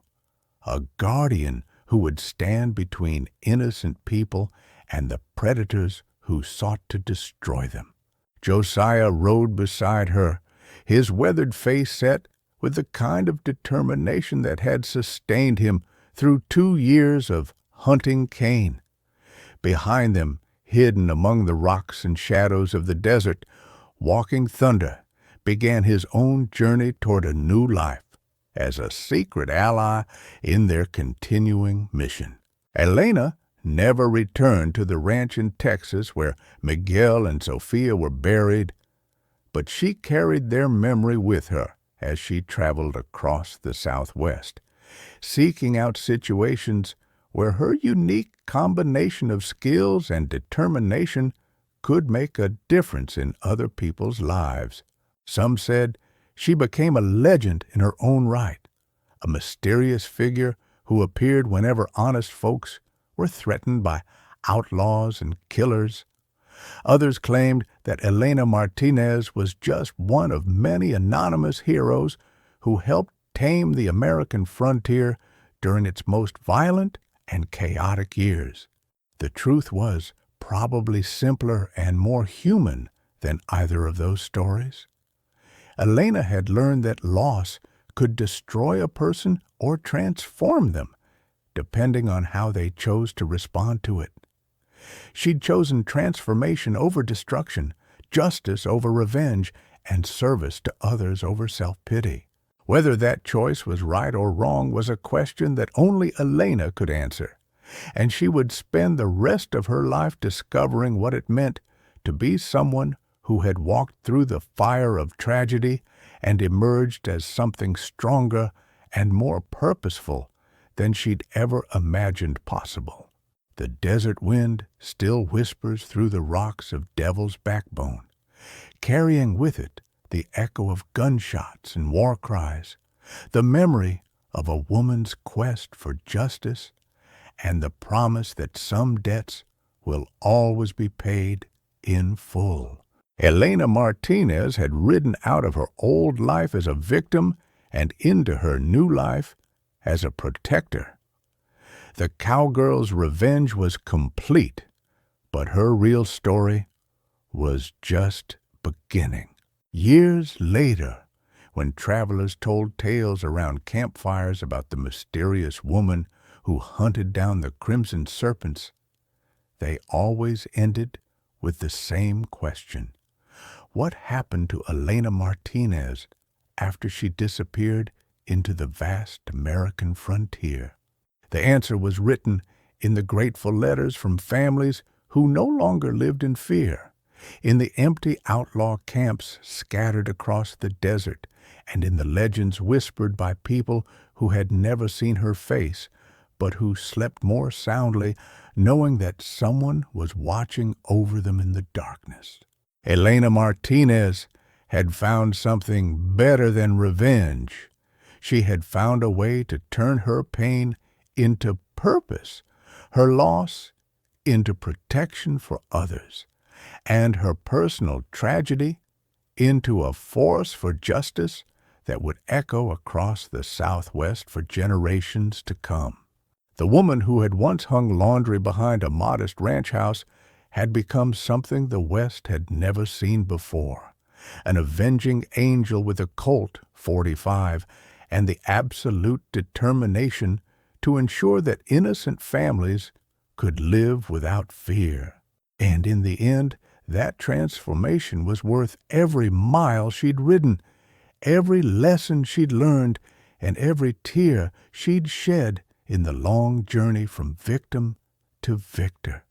a guardian who would stand between innocent people and the predators who sought to destroy them. Josiah rode beside her, his weathered face set with the kind of determination that had sustained him through 2 years of hunting cane. Behind them, hidden among the rocks and shadows of the desert, Walking Thunder began his own journey toward a new life as a secret ally in their continuing mission. Elena never returned to the ranch in Texas where Miguel and Sophia were buried, but she carried their memory with her as she traveled across the Southwest, seeking out situations where her unique combination of skills and determination could make a difference in other people's lives. Some said she became a legend in her own right, a mysterious figure who appeared whenever honest folks were threatened by outlaws and killers. Others claimed that Elena Martinez was just one of many anonymous heroes who helped tame the American frontier during its most violent and chaotic years. The truth was probably simpler and more human than either of those stories. Elena had learned that loss could destroy a person or transform them, depending on how they chose to respond to it. She'd chosen transformation over destruction, justice over revenge, and service to others over self-pity. Whether that choice was right or wrong was a question that only Elena could answer, and she would spend the rest of her life discovering what it meant to be someone who had walked through the fire of tragedy and emerged as something stronger and more purposeful than she'd ever imagined possible. The desert wind still whispers through the rocks of Devil's Backbone, carrying with it the echo of gunshots and war cries, the memory of a woman's quest for justice, and the promise that some debts will always be paid in full. Elena Martinez had ridden out of her old life as a victim and into her new life as a protector. The cowgirl's revenge was complete, but her real story was just beginning. Years later, when travelers told tales around campfires about the mysterious woman who hunted down the Crimson Serpents, they always ended with the same question. What happened to Elena Martinez after she disappeared into the vast American frontier? The answer was written in the grateful letters from families who no longer lived in fear, in the empty outlaw camps scattered across the desert, and in the legends whispered by people who had never seen her face, but who slept more soundly knowing that someone was watching over them in the darkness. Elena Martinez had found something better than revenge. She had found a way to turn her pain into purpose, her loss into protection for others, and her personal tragedy into a force for justice that would echo across the Southwest for generations to come. The woman who had once hung laundry behind a modest ranch house had become something the West had never seen before, an avenging angel with a Colt .45 and the absolute determination to ensure that innocent families could live without fear. And in the end, that transformation was worth every mile she'd ridden, every lesson she'd learned, and every tear she'd shed in the long journey from victim to victor.